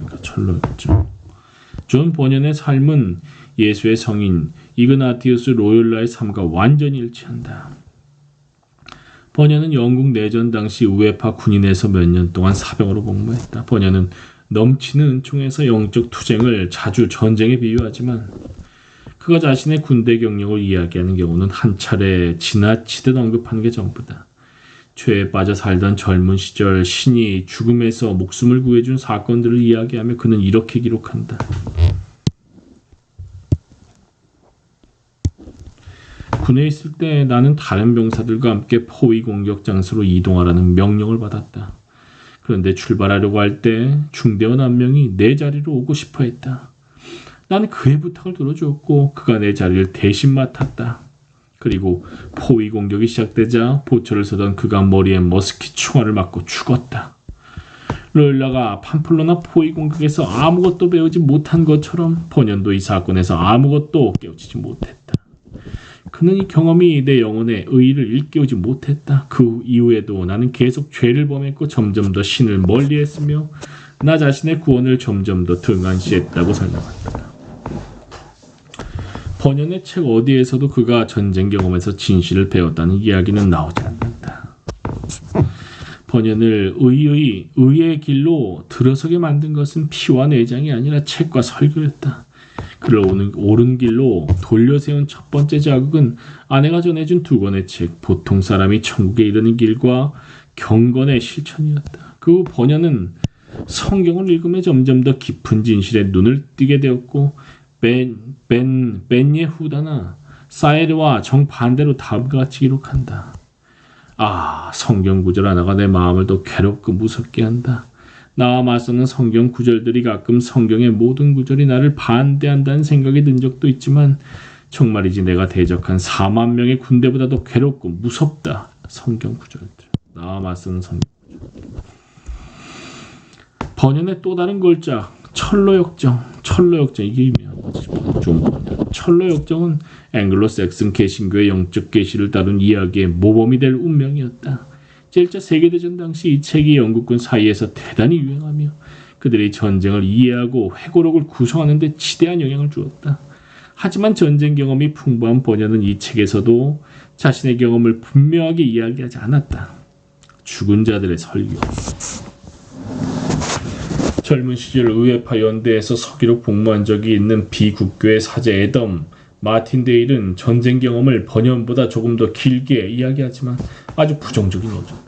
존 버년의 삶은 예수의 성인 이그나티우스 로욜라의 삶과 완전히 일치한다. 버년은 영국 내전 당시 우에파 군인에서 몇 년 동안 사병으로 복무했다. 버년은 넘치는 은총에서 영적 투쟁을 자주 전쟁에 비유하지만 그가 자신의 군대 경력을 이야기하는 경우는 한 차례 지나치듯 언급하는 게 전부다. 죄에 빠져 살던 젊은 시절 신이 죽음에서 목숨을 구해준 사건들을 이야기하며 그는 이렇게 기록한다. 군에 있을 때 나는 다른 병사들과 함께 포위 공격 장소로 이동하라는 명령을 받았다. 그런데 출발하려고 할 때 중대원 한 명이 내 자리로 오고 싶어 했다. 나는 그의 부탁을 들어주었고 그가 내 자리를 대신 맡았다. 그리고 포위 공격이 시작되자 보초를 서던 그가 머리에 머스킷 총알을 맞고 죽었다. 롤라가 팜플로나 포위 공격에서 아무것도 배우지 못한 것처럼 번연도 이 사건에서 아무것도 깨우치지 못했다. 그는 이 경험이 내 영혼의 의의를 일깨우지 못했다. 그 이후에도 나는 계속 죄를 범했고 점점 더 신을 멀리했으며 나 자신의 구원을 점점 더 등한시했다고 설명한다. 번연의 책 어디에서도 그가 전쟁 경험에서 진실을 배웠다는 이야기는 나오지 않는다. 번연을 의의 길로 들어서게 만든 것은 피와 내장이 아니라 책과 설교였다. 그를 옳은 길로 돌려세운 첫 번째 자극은 아내가 전해준 두 권의 책, 보통 사람이 천국에 이르는 길과 경건의 실천이었다. 그 후 번연은 성경을 읽으며 점점 더 깊은 진실에 눈을 뜨게 되었고 벤예후다나 사에르와 정반대로 다음과 같이 기록한다. 성경 구절 하나가 내 마음을 더 괴롭고 무섭게 한다. 나와 맞서는 성경 구절들이 가끔 성경의 모든 구절이 나를 반대한다는 생각이 든 적도 있지만 정말이지 내가 대적한 4만 명의 군대보다 더 괴롭고 무섭다. 성경 구절들. 나와 맞서는 성경 구절. 번연의 또 다른 걸작 철로역정 이게 철로역정은 앵글로색슨 개신교의 영적 계시를 다룬 이야기의 모범이 될 운명이었다. 제1차 세계대전 당시 이 책이 영국군 사이에서 대단히 유행하며 그들이 전쟁을 이해하고 회고록을 구성하는 데 지대한 영향을 주었다. 하지만 전쟁 경험이 풍부한 번연은 이 책에서도 자신의 경험을 분명하게 이야기하지 않았다. 죽은 자들의 설교. 젊은 시절 의회파 연대에서 서기로 복무한 적이 있는 비국교의 사제 에덤 마틴 데일은 전쟁 경험을 번연보다 조금 더 길게 이야기하지만 아주 부정적인 여자다.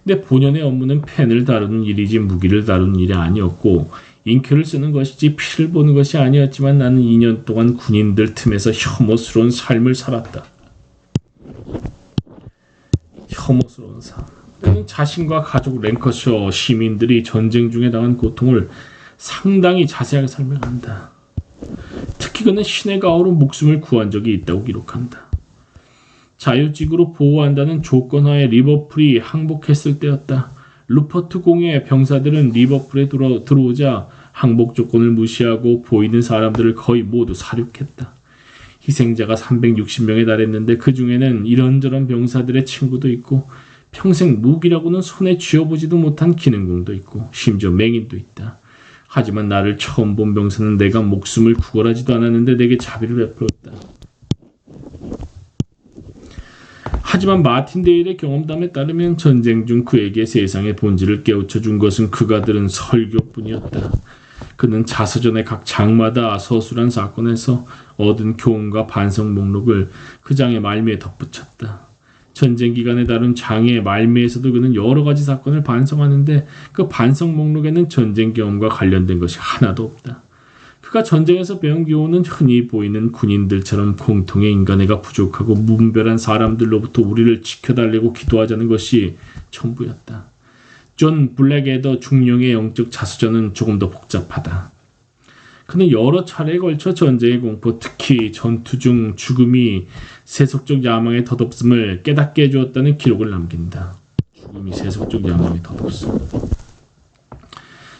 근데 본연의 업무는 펜을 다루는 일이지 무기를 다루는 일이 아니었고 잉크를 쓰는 것이지 피를 보는 것이 아니었지만 나는 2년 동안 군인들 틈에서 혐오스러운 삶을 살았다. 혐오스러운 삶. 그는 자신과 가족 랭커셔 시민들이 전쟁 중에 당한 고통을 상당히 자세하게 설명한다. 특히 그는 신의 가호로 목숨을 구한 적이 있다고 기록한다. 자유직으로 보호한다는 조건하에 리버풀이 항복했을 때였다. 루퍼트 공의 병사들은 리버풀에 들어오자 항복 조건을 무시하고 보이는 사람들을 거의 모두 사륙했다. 희생자가 360명에 달했는데 그 중에는 이런저런 병사들의 친구도 있고 평생 무기라고는 손에 쥐어보지도 못한 기능공도 있고 심지어 맹인도 있다. 하지만 나를 처음 본 병사는 내가 목숨을 구걸하지도 않았는데 내게 자비를 베풀었다. 하지만 마틴 데일의 경험담에 따르면 전쟁 중 그에게 세상의 본질을 깨우쳐준 것은 그가 들은 설교뿐이었다. 그는 자서전의 각 장마다 서술한 사건에서 얻은 교훈과 반성 목록을 그 장의 말미에 덧붙였다. 전쟁 기간에 다룬 장의 말미에서도 그는 여러 가지 사건을 반성하는데 그 반성 목록에는 전쟁 경험과 관련된 것이 하나도 없다. 그가 전쟁에서 배운 교훈은 흔히 보이는 군인들처럼 공통의 인간애가 부족하고 무분별한 사람들로부터 우리를 지켜달라고 기도하자는 것이 전부였다. 존 블랙에더 중령의 영적 자서전은 조금 더 복잡하다. 그는 여러 차례에 걸쳐 전쟁의 공포, 특히 전투 중 죽음이 세속적 야망의 덧없음을 깨닫게 해주었다는 기록을 남긴다. 죽음이 세속적 야망의 덧없음.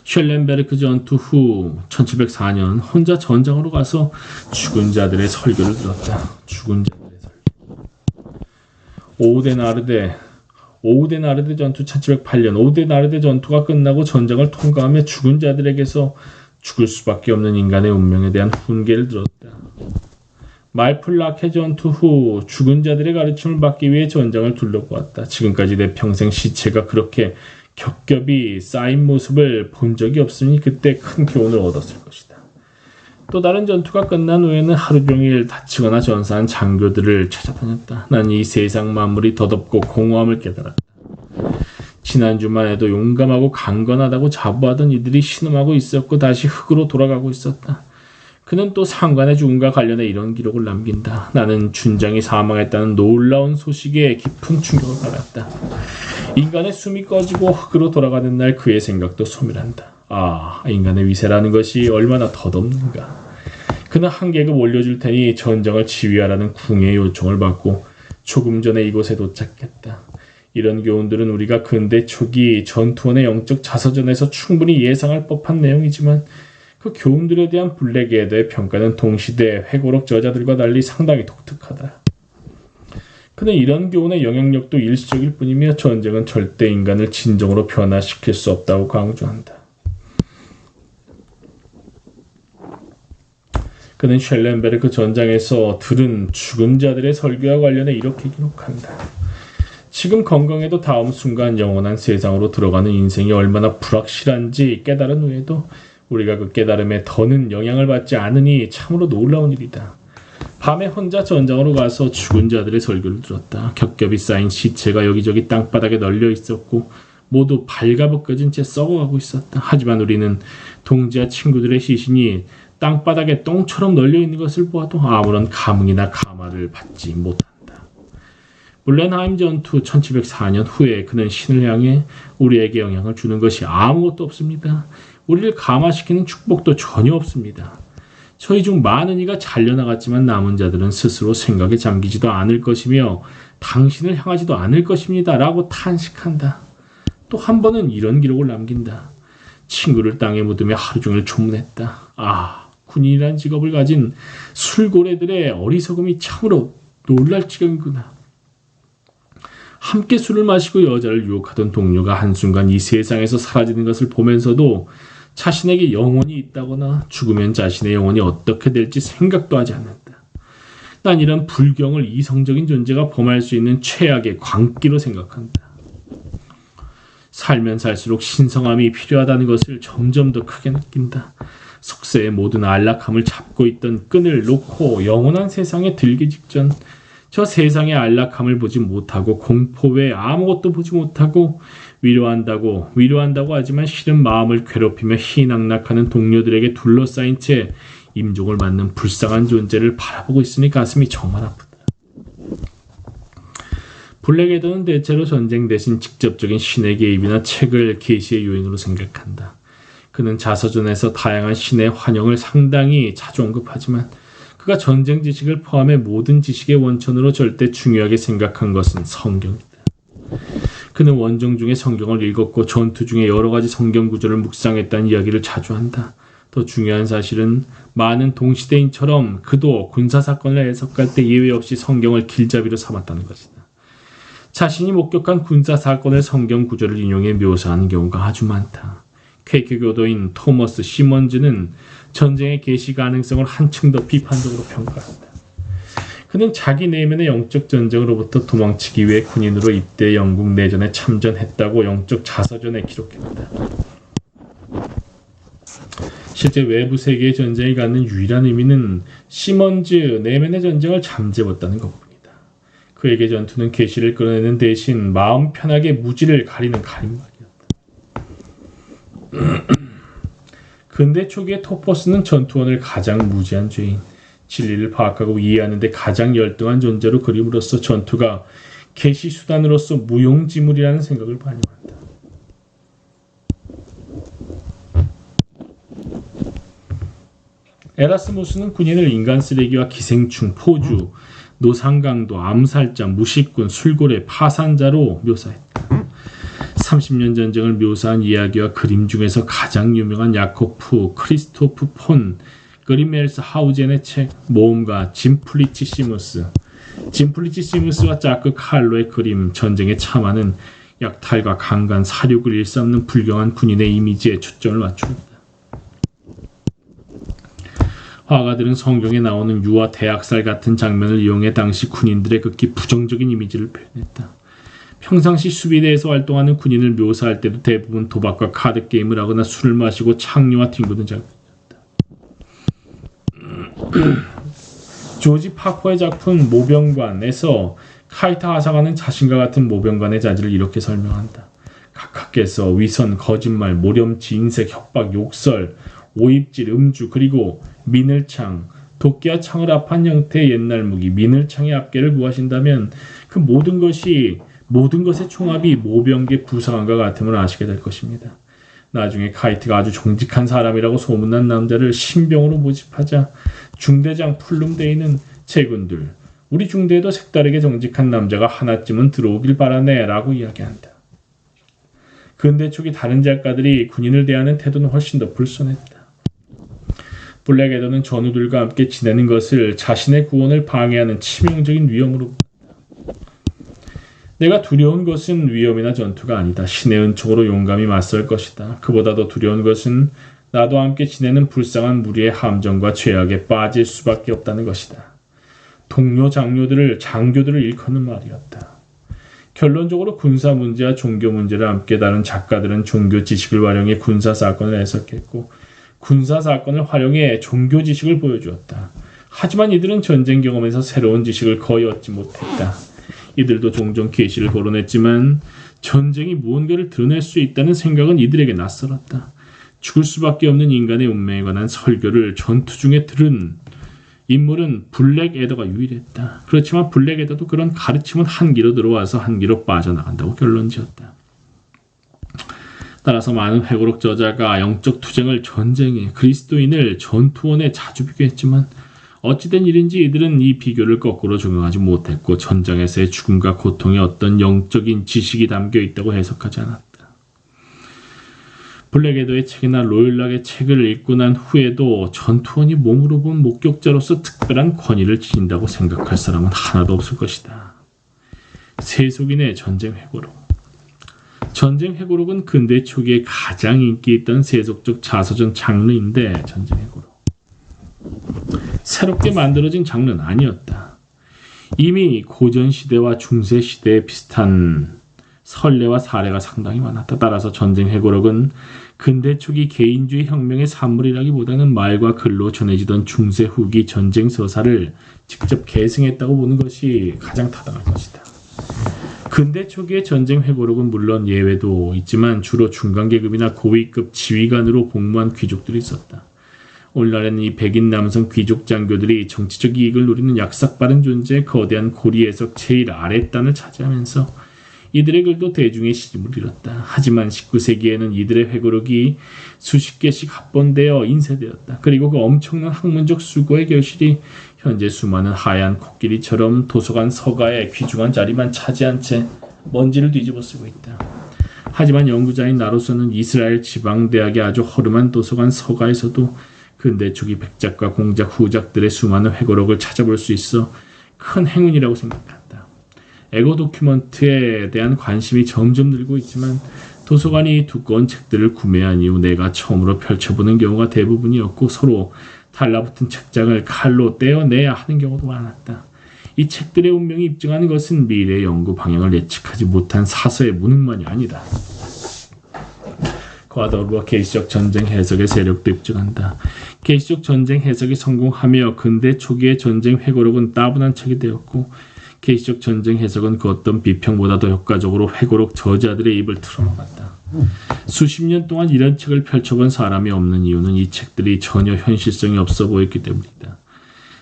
쉘렌베르크 전투 후 1704년 혼자 전장으로 가서 죽은 자들의 설교를 들었다. 죽은 자들의 설교. 오우데나르데 전투 1708년 오우데나르데 전투가 끝나고 전장을 통과하며 죽은 자들에게서 죽을 수밖에 없는 인간의 운명에 대한 훈계를 들었다. 말플라케 전투 후 죽은 자들의 가르침을 받기 위해 전장을 둘러보았다. 지금까지 내 평생 시체가 그렇게 겹겹이 쌓인 모습을 본 적이 없으니 그때 큰 교훈을 얻었을 것이다. 또 다른 전투가 끝난 후에는 하루 종일 다치거나 전사한 장교들을 찾아다녔다. 난 이 세상 만물이 덧없고 공허함을 깨달았다. 지난주만 해도 용감하고 강건하다고 자부하던 이들이 신음하고 있었고 다시 흙으로 돌아가고 있었다. 그는 또 상관의 죽음과 관련해 이런 기록을 남긴다. 나는 춘장이 사망했다는 놀라운 소식에 깊은 충격을 받았다. 인간의 숨이 꺼지고 흙으로 돌아가는 날 그의 생각도 소멸한다. 아, 인간의 위세라는 것이 얼마나 덧없는가. 그는 한 계급 올려줄 테니 전쟁을 지휘하라는 궁의 요청을 받고 조금 전에 이곳에 도착했다. 이런 교훈들은 우리가 근대 초기 전투원의 영적 자서전에서 충분히 예상할 법한 내용이지만 그 교훈들에 대한 블랙에 대해 평가는 동시대 회고록 저자들과 달리 상당히 독특하다. 그는 이런 교훈의 영향력도 일시적일 뿐이며 전쟁은 절대 인간을 진정으로 변화시킬 수 없다고 강조한다. 그는 쉘렌베르크 전장에서 들은 죽은 자들의 설교와 관련해 이렇게 기록한다. 지금 건강해도 다음 순간 영원한 세상으로 들어가는 인생이 얼마나 불확실한지 깨달은 후에도 우리가 그 깨달음에 더는 영향을 받지 않으니 참으로 놀라운 일이다. 밤에 혼자 전장으로 가서 죽은 자들의 설교를 들었다. 겹겹이 쌓인 시체가 여기저기 땅바닥에 널려 있었고 모두 발가벗겨진 채 썩어가고 있었다. 하지만 우리는 동지와 친구들의 시신이 땅바닥에 똥처럼 널려 있는 것을 보아도 아무런 감흥이나 감화를 받지 못한다. 물렌하임 전투 1704년 후에 그는 신을 향해 우리에게 영향을 주는 것이 아무것도 없습니다. 우리를 감화시키는 축복도 전혀 없습니다. 저희 중 많은 이가 잘려나갔지만 남은 자들은 스스로 생각에 잠기지도 않을 것이며 당신을 향하지도 않을 것입니다. 라고 탄식한다. 또 한 번은 이런 기록을 남긴다. 친구를 땅에 묻으며 하루 종일 조문했다. 아, 군인이란 직업을 가진 술고래들의 어리석음이 참으로 놀랄 지경이구나. 함께 술을 마시고 여자를 유혹하던 동료가 한순간 이 세상에서 사라지는 것을 보면서도 자신에게 영혼이 있다거나 죽으면 자신의 영혼이 어떻게 될지 생각도 하지 않는다. 난 이런 불경을 이성적인 존재가 범할 수 있는 최악의 광기로 생각한다. 살면 살수록 신성함이 필요하다는 것을 점점 더 크게 느낀다. 속세의 모든 안락함을 잡고 있던 끈을 놓고 영원한 세상에 들기 직전 저 세상의 안락함을 보지 못하고 공포 외에 아무것도 보지 못하고 위로한다고 하지만 실은 마음을 괴롭히며 희낙낙하는 동료들에게 둘러싸인 채 임종을 맞는 불쌍한 존재를 바라보고 있으니 가슴이 정말 아프다. 블랙에더는 대체로 전쟁 대신 직접적인 신의 개입이나 책을 계시의 요인으로 생각한다. 그는 자서전에서 다양한 신의 환영을 상당히 자주 언급하지만 그가 전쟁 지식을 포함해 모든 지식의 원천으로 절대 중요하게 생각한 것은 성경이다. 그는 원정 중에 성경을 읽었고 전투 중에 여러 가지 성경 구절을 묵상했다는 이야기를 자주 한다. 더 중요한 사실은 많은 동시대인처럼 그도 군사사건을 해석할 때 예외 없이 성경을 길잡이로 삼았다는 것이다. 자신이 목격한 군사사건의 성경 구절을 인용해 묘사하는 경우가 아주 많다. 퀘이크 교도인 토머스 시먼즈는 전쟁의 개시 가능성을 한층 더 비판적으로 평가한다. 그는 자기 내면의 영적 전쟁으로부터 도망치기 위해 군인으로 입대 영국 내전에 참전했다고 영적 자서전에 기록했다. 실제 외부 세계의 전쟁이 갖는 유일한 의미는 시먼즈 내면의 전쟁을 잠재웠다는 것뿐이다. 그에게 전투는 계시를 끌어내는 대신 마음 편하게 무지를 가리는 가림막이었다. 근대 초기의 토퍼스는 전투원을 가장 무지한 죄인, 진리를 파악하고 이해하는 데 가장 열등한 존재로 그림으로써 전투가 계시 수단으로서 무용지물이라는 생각을 반영한다. 에라스무스는 군인을 인간 쓰레기와 기생충, 포주, 노상강도, 암살자, 무식군, 술고래, 파산자로 묘사했다. 30년 전쟁을 묘사한 이야기와 그림 중에서 가장 유명한 야코프 크리스토프 폰 그리멜스 하우젠의 책 모험가 짐플리치시무스와 자크 칼로의 그림 전쟁에 참하는 약탈과 강간, 사륙을 일삼는 불경한 군인의 이미지에 초점을 맞춘다. 화가들은 성경에 나오는 유아 대학살 같은 장면을 이용해 당시 군인들의 극히 부정적인 이미지를 표현했다. 평상시 수비대에서 활동하는 군인을 묘사할 때도 대부분 도박과 카드게임을 하거나 술을 마시고 창녀와 뒹구는 장면이었다. 조지 파커의 작품 모병관에서 카이타 하사관은 자신과 같은 모병관의 자질을 이렇게 설명한다. 각하께서 위선, 거짓말, 모렴치, 인색, 협박, 욕설, 오입질, 음주, 그리고 미늘창, 도끼와 창을 합한 형태의 옛날 무기 미늘창의 앞개를 구하신다면 그 모든 것의 총합이 모병계 부상함과 같음을 아시게 될 것입니다. 나중에 카이트가 아주 정직한 사람이라고 소문난 남자를 신병으로 모집하자 중대장 풀룸데이는 제군들, 우리 중대에도 색다르게 정직한 남자가 하나쯤은 들어오길 바라네 라고 이야기한다. 근대 초기 다른 작가들이 군인을 대하는 태도는 훨씬 더 불손했다. 블랙 에더는 전우들과 함께 지내는 것을 자신의 구원을 방해하는 치명적인 위험으로 본다. 내가 두려운 것은 위험이나 전투가 아니다. 신의 은총으로 용감히 맞설 것이다. 그보다 더 두려운 것은 나도 함께 지내는 불쌍한 무리의 함정과 죄악에 빠질 수밖에 없다는 것이다. 동료 장교들을 일컫는 말이었다. 결론적으로 군사 문제와 종교 문제를 함께 다룬 작가들은 종교 지식을 활용해 군사 사건을 해석했고 군사 사건을 활용해 종교 지식을 보여주었다. 하지만 이들은 전쟁 경험에서 새로운 지식을 거의 얻지 못했다. 이들도 종종 계시를 거론했지만 전쟁이 무언가를 드러낼 수 있다는 생각은 이들에게 낯설었다. 죽을 수밖에 없는 인간의 운명에 관한 설교를 전투 중에 들은 인물은 블랙 에더가 유일했다. 그렇지만 블랙 에더도 그런 가르침은 한기로 들어와서 한기로 빠져나간다고 결론지었다. 따라서 많은 회고록 저자가 영적 투쟁을 전쟁에, 그리스도인을 전투원에 자주 비교했지만 어찌된 일인지 이들은 이 비교를 거꾸로 적용하지 못했고 전장에서의 죽음과 고통에 어떤 영적인 지식이 담겨 있다고 해석하지 않았다. 블랙 에더의 책이나 로일락의 책을 읽고 난 후에도 전투원이 몸으로 본 목격자로서 특별한 권위를 지닌다고 생각할 사람은 하나도 없을 것이다. 세속인의 전쟁 회고록. 전쟁 회고록은 근대 초기에 가장 인기 있던 세속적 자서전 장르인데 전쟁 회고록. 새롭게 만들어진 장르는 아니었다. 이미 고전시대와 중세시대에 비슷한 선례와 사례가 상당히 많았다. 따라서 전쟁 회고록은 근대 초기 개인주의 혁명의 산물이라기보다는 말과 글로 전해지던 중세 후기 전쟁 서사를 직접 계승했다고 보는 것이 가장 타당할 것이다. 근대 초기의 전쟁 회고록은 물론 예외도 있지만 주로 중간계급이나 고위급 지휘관으로 복무한 귀족들이 있었다. 오늘날에는 이 백인 남성 귀족 장교들이 정치적 이익을 누리는 약삭빠른 존재의 거대한 고리에서 제일 아랫단을 차지하면서 이들의 글도 대중의 시집을 잃었다. 하지만 19세기에는 이들의 회고록이 수십 개씩 합본되어 인쇄되었다. 그리고 그 엄청난 학문적 수고의 결실이 현재 수많은 하얀 코끼리처럼 도서관 서가에 귀중한 자리만 차지한 채 먼지를 뒤집어 쓰고 있다. 하지만 연구자인 나로서는 이스라엘 지방대학의 아주 허름한 도서관 서가에서도 근대 초기 백작과 공작 후작들의 수많은 회고록을 찾아볼 수 있어 큰 행운이라고 생각한다. 에고 도큐먼트에 대한 관심이 점점 늘고 있지만 도서관이 두꺼운 책들을 구매한 이후 내가 처음으로 펼쳐보는 경우가 대부분이었고 서로 달라붙은 책장을 칼로 떼어내야 하는 경우도 많았다. 이 책들의 운명이 입증하는 것은 미래의 연구 방향을 예측하지 못한 사서의 무능만이 아니다. 그와 더불어 계시적 전쟁 해석의 세력도 입증한다. 계시적 전쟁 해석이 성공하며 근대 초기의 전쟁 회고록은 따분한 책이 되었고 계시적 전쟁 해석은 그 어떤 비평보다 더 효과적으로 회고록 저자들의 입을 틀어막았다. 수십 년 동안 이런 책을 펼쳐본 사람이 없는 이유는 이 책들이 전혀 현실성이 없어 보였기 때문이다.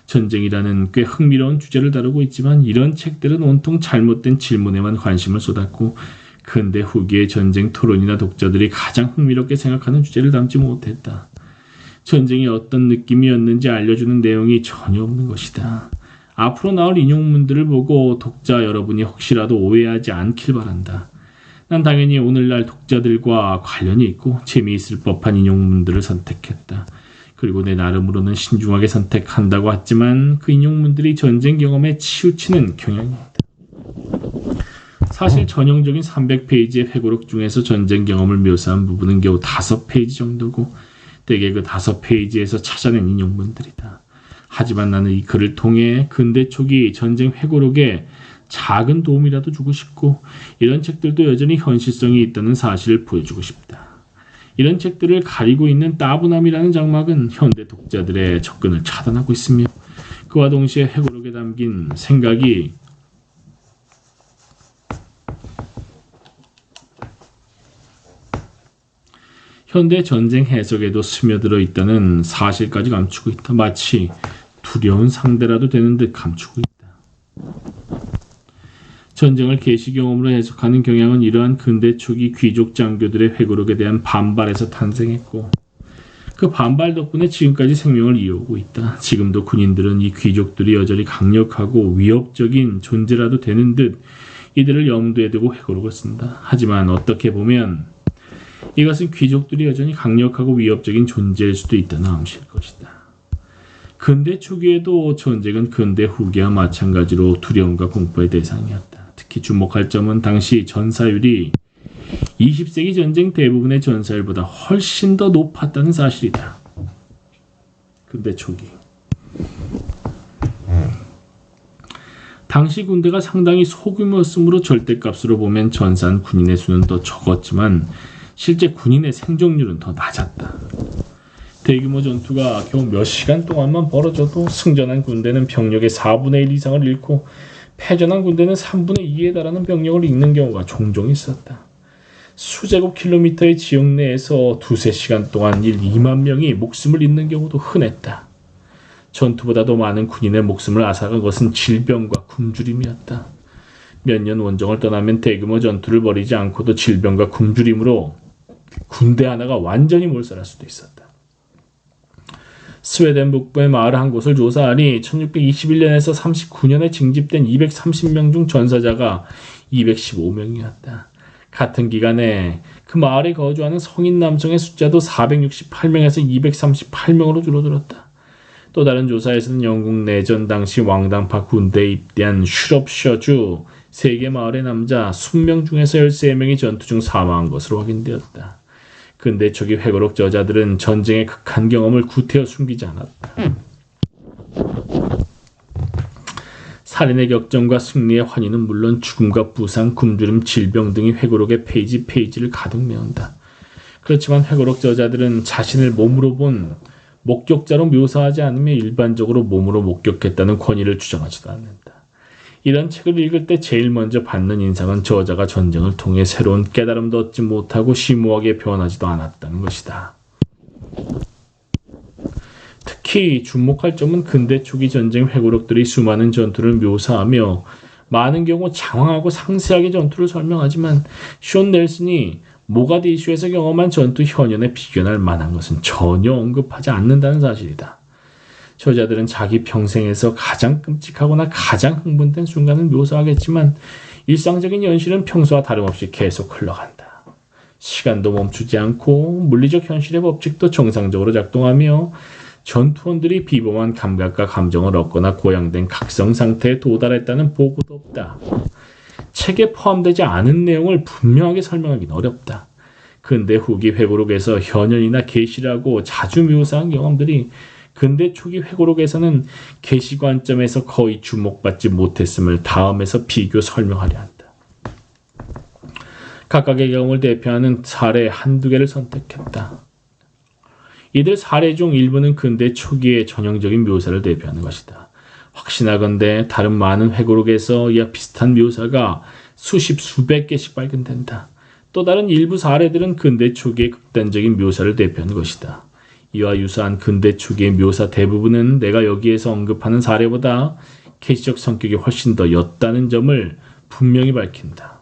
전쟁이라는 꽤 흥미로운 주제를 다루고 있지만 이런 책들은 온통 잘못된 질문에만 관심을 쏟았고 근대 후기의 전쟁 토론이나 독자들이 가장 흥미롭게 생각하는 주제를 담지 못했다. 전쟁이 어떤 느낌이었는지 알려주는 내용이 전혀 없는 것이다. 앞으로 나올 인용문들을 보고 독자 여러분이 혹시라도 오해하지 않길 바란다. 난 당연히 오늘날 독자들과 관련이 있고 재미있을 법한 인용문들을 선택했다. 그리고 내 나름으로는 신중하게 선택한다고 했지만 그 인용문들이 전쟁 경험에 치우치는 경향이 있다. 사실 전형적인 300페이지의 회고록 중에서 전쟁 경험을 묘사한 부분은 겨우 5페이지 정도고 대개 그 5페이지에서 찾아낸 인용문들이다. 하지만 나는 이 글을 통해 근대 초기 전쟁 회고록에 작은 도움이라도 주고 싶고 이런 책들도 여전히 현실성이 있다는 사실을 보여주고 싶다. 이런 책들을 가리고 있는 따분함이라는 장막은 현대 독자들의 접근을 차단하고 있으며 그와 동시에 회고록에 담긴 생각이 현대 전쟁 해석에도 스며들어 있다는 사실까지 감추고 있다. 마치 두려운 상대라도 되는 듯 감추고 있다. 전쟁을 계시 경험으로 해석하는 경향은 이러한 근대 초기 귀족 장교들의 회고록에 대한 반발에서 탄생했고 그 반발 덕분에 지금까지 생명을 이어오고 있다. 지금도 군인들은 이 귀족들이 여전히 강력하고 위협적인 존재라도 되는 듯 이들을 염두에 두고 회고록을 쓴다. 하지만 어떻게 보면 이것은 귀족들이 여전히 강력하고 위협적인 존재일 수도 있다는 암시일 것이다. 근대 초기에도 전쟁은 근대 후기와 마찬가지로 두려움과 공포의 대상이었다. 특히 주목할 점은 당시 전사율이 20세기 전쟁 대부분의 전사율보다 훨씬 더 높았다는 사실이다. 근대 초기. 당시 군대가 상당히 소규모였으므로 절대값으로 보면 전사한 군인의 수는 더 적었지만 실제 군인의 생존율은 더 낮았다. 대규모 전투가 겨우 몇 시간 동안만 벌어져도 승전한 군대는 병력의 4분의 1 이상을 잃고 패전한 군대는 3분의 2에 달하는 병력을 잃는 경우가 종종 있었다. 수제곱 킬로미터의 지역 내에서 두세 시간 동안 2만 명이 목숨을 잃는 경우도 흔했다. 전투보다도 많은 군인의 목숨을 앗아간 것은 질병과 굶주림이었다. 몇 년 원정을 떠나면 대규모 전투를 벌이지 않고도 질병과 굶주림으로 군대 하나가 완전히 몰살할 수도 있었다. 스웨덴 북부의 마을 한 곳을 조사하니 1621년에서 39년에 징집된 230명 중 전사자가 215명이었다. 같은 기간에 그 마을에 거주하는 성인 남성의 숫자도 468명에서 238명으로 줄어들었다. 또 다른 조사에서는 영국 내전 당시 왕당파 군대에 입대한 슈럽셔주 3개 마을의 남자 20명 중에서 13명이 전투 중 사망한 것으로 확인되었다. 근대 초기 회고록 저자들은 전쟁의 극한 경험을 구태여 숨기지 않았다. 살인의 격정과 승리의 환희는 물론 죽음과 부상, 굶주림, 질병 등이 회고록의 페이지를 가득 메운다. 그렇지만 회고록 저자들은 자신을 몸으로 본 목격자로 묘사하지 않으며 일반적으로 몸으로 목격했다는 권위를 주장하지도 않는다. 이런 책을 읽을 때 제일 먼저 받는 인상은 저자가 전쟁을 통해 새로운 깨달음도 얻지 못하고 심오하게 변하지도 않았다는 것이다. 특히 주목할 점은 근대 초기 전쟁 회고록들이 수많은 전투를 묘사하며 많은 경우 장황하고 상세하게 전투를 설명하지만 숀 넬슨이 모가디슈에서 경험한 전투 현연에 비견할 만한 것은 전혀 언급하지 않는다는 사실이다. 저자들은 자기 평생에서 가장 끔찍하거나 가장 흥분된 순간을 묘사하겠지만 일상적인 현실은 평소와 다름없이 계속 흘러간다. 시간도 멈추지 않고 물리적 현실의 법칙도 정상적으로 작동하며 전투원들이 비범한 감각과 감정을 얻거나 고양된 각성 상태에 도달했다는 보고도 없다. 책에 포함되지 않은 내용을 분명하게 설명하기는 어렵다. 근대 후기 회고록에서 현연이나 계시라고 자주 묘사한 경험들이 근대 초기 회고록에서는 계시 관점에서 거의 주목받지 못했음을 다음에서 비교 설명하려 한다. 각각의 경험을 대표하는 사례 한두 개를 선택했다. 이들 사례 중 일부는 근대 초기의 전형적인 묘사를 대표하는 것이다. 확신하건대 다른 많은 회고록에서 이와 비슷한 묘사가 수십 수백 개씩 발견된다. 또 다른 일부 사례들은 근대 초기의 극단적인 묘사를 대표하는 것이다. 이와 유사한 근대 초기의 묘사 대부분은 내가 여기에서 언급하는 사례보다 계시적 성격이 훨씬 더 옅다는 점을 분명히 밝힌다.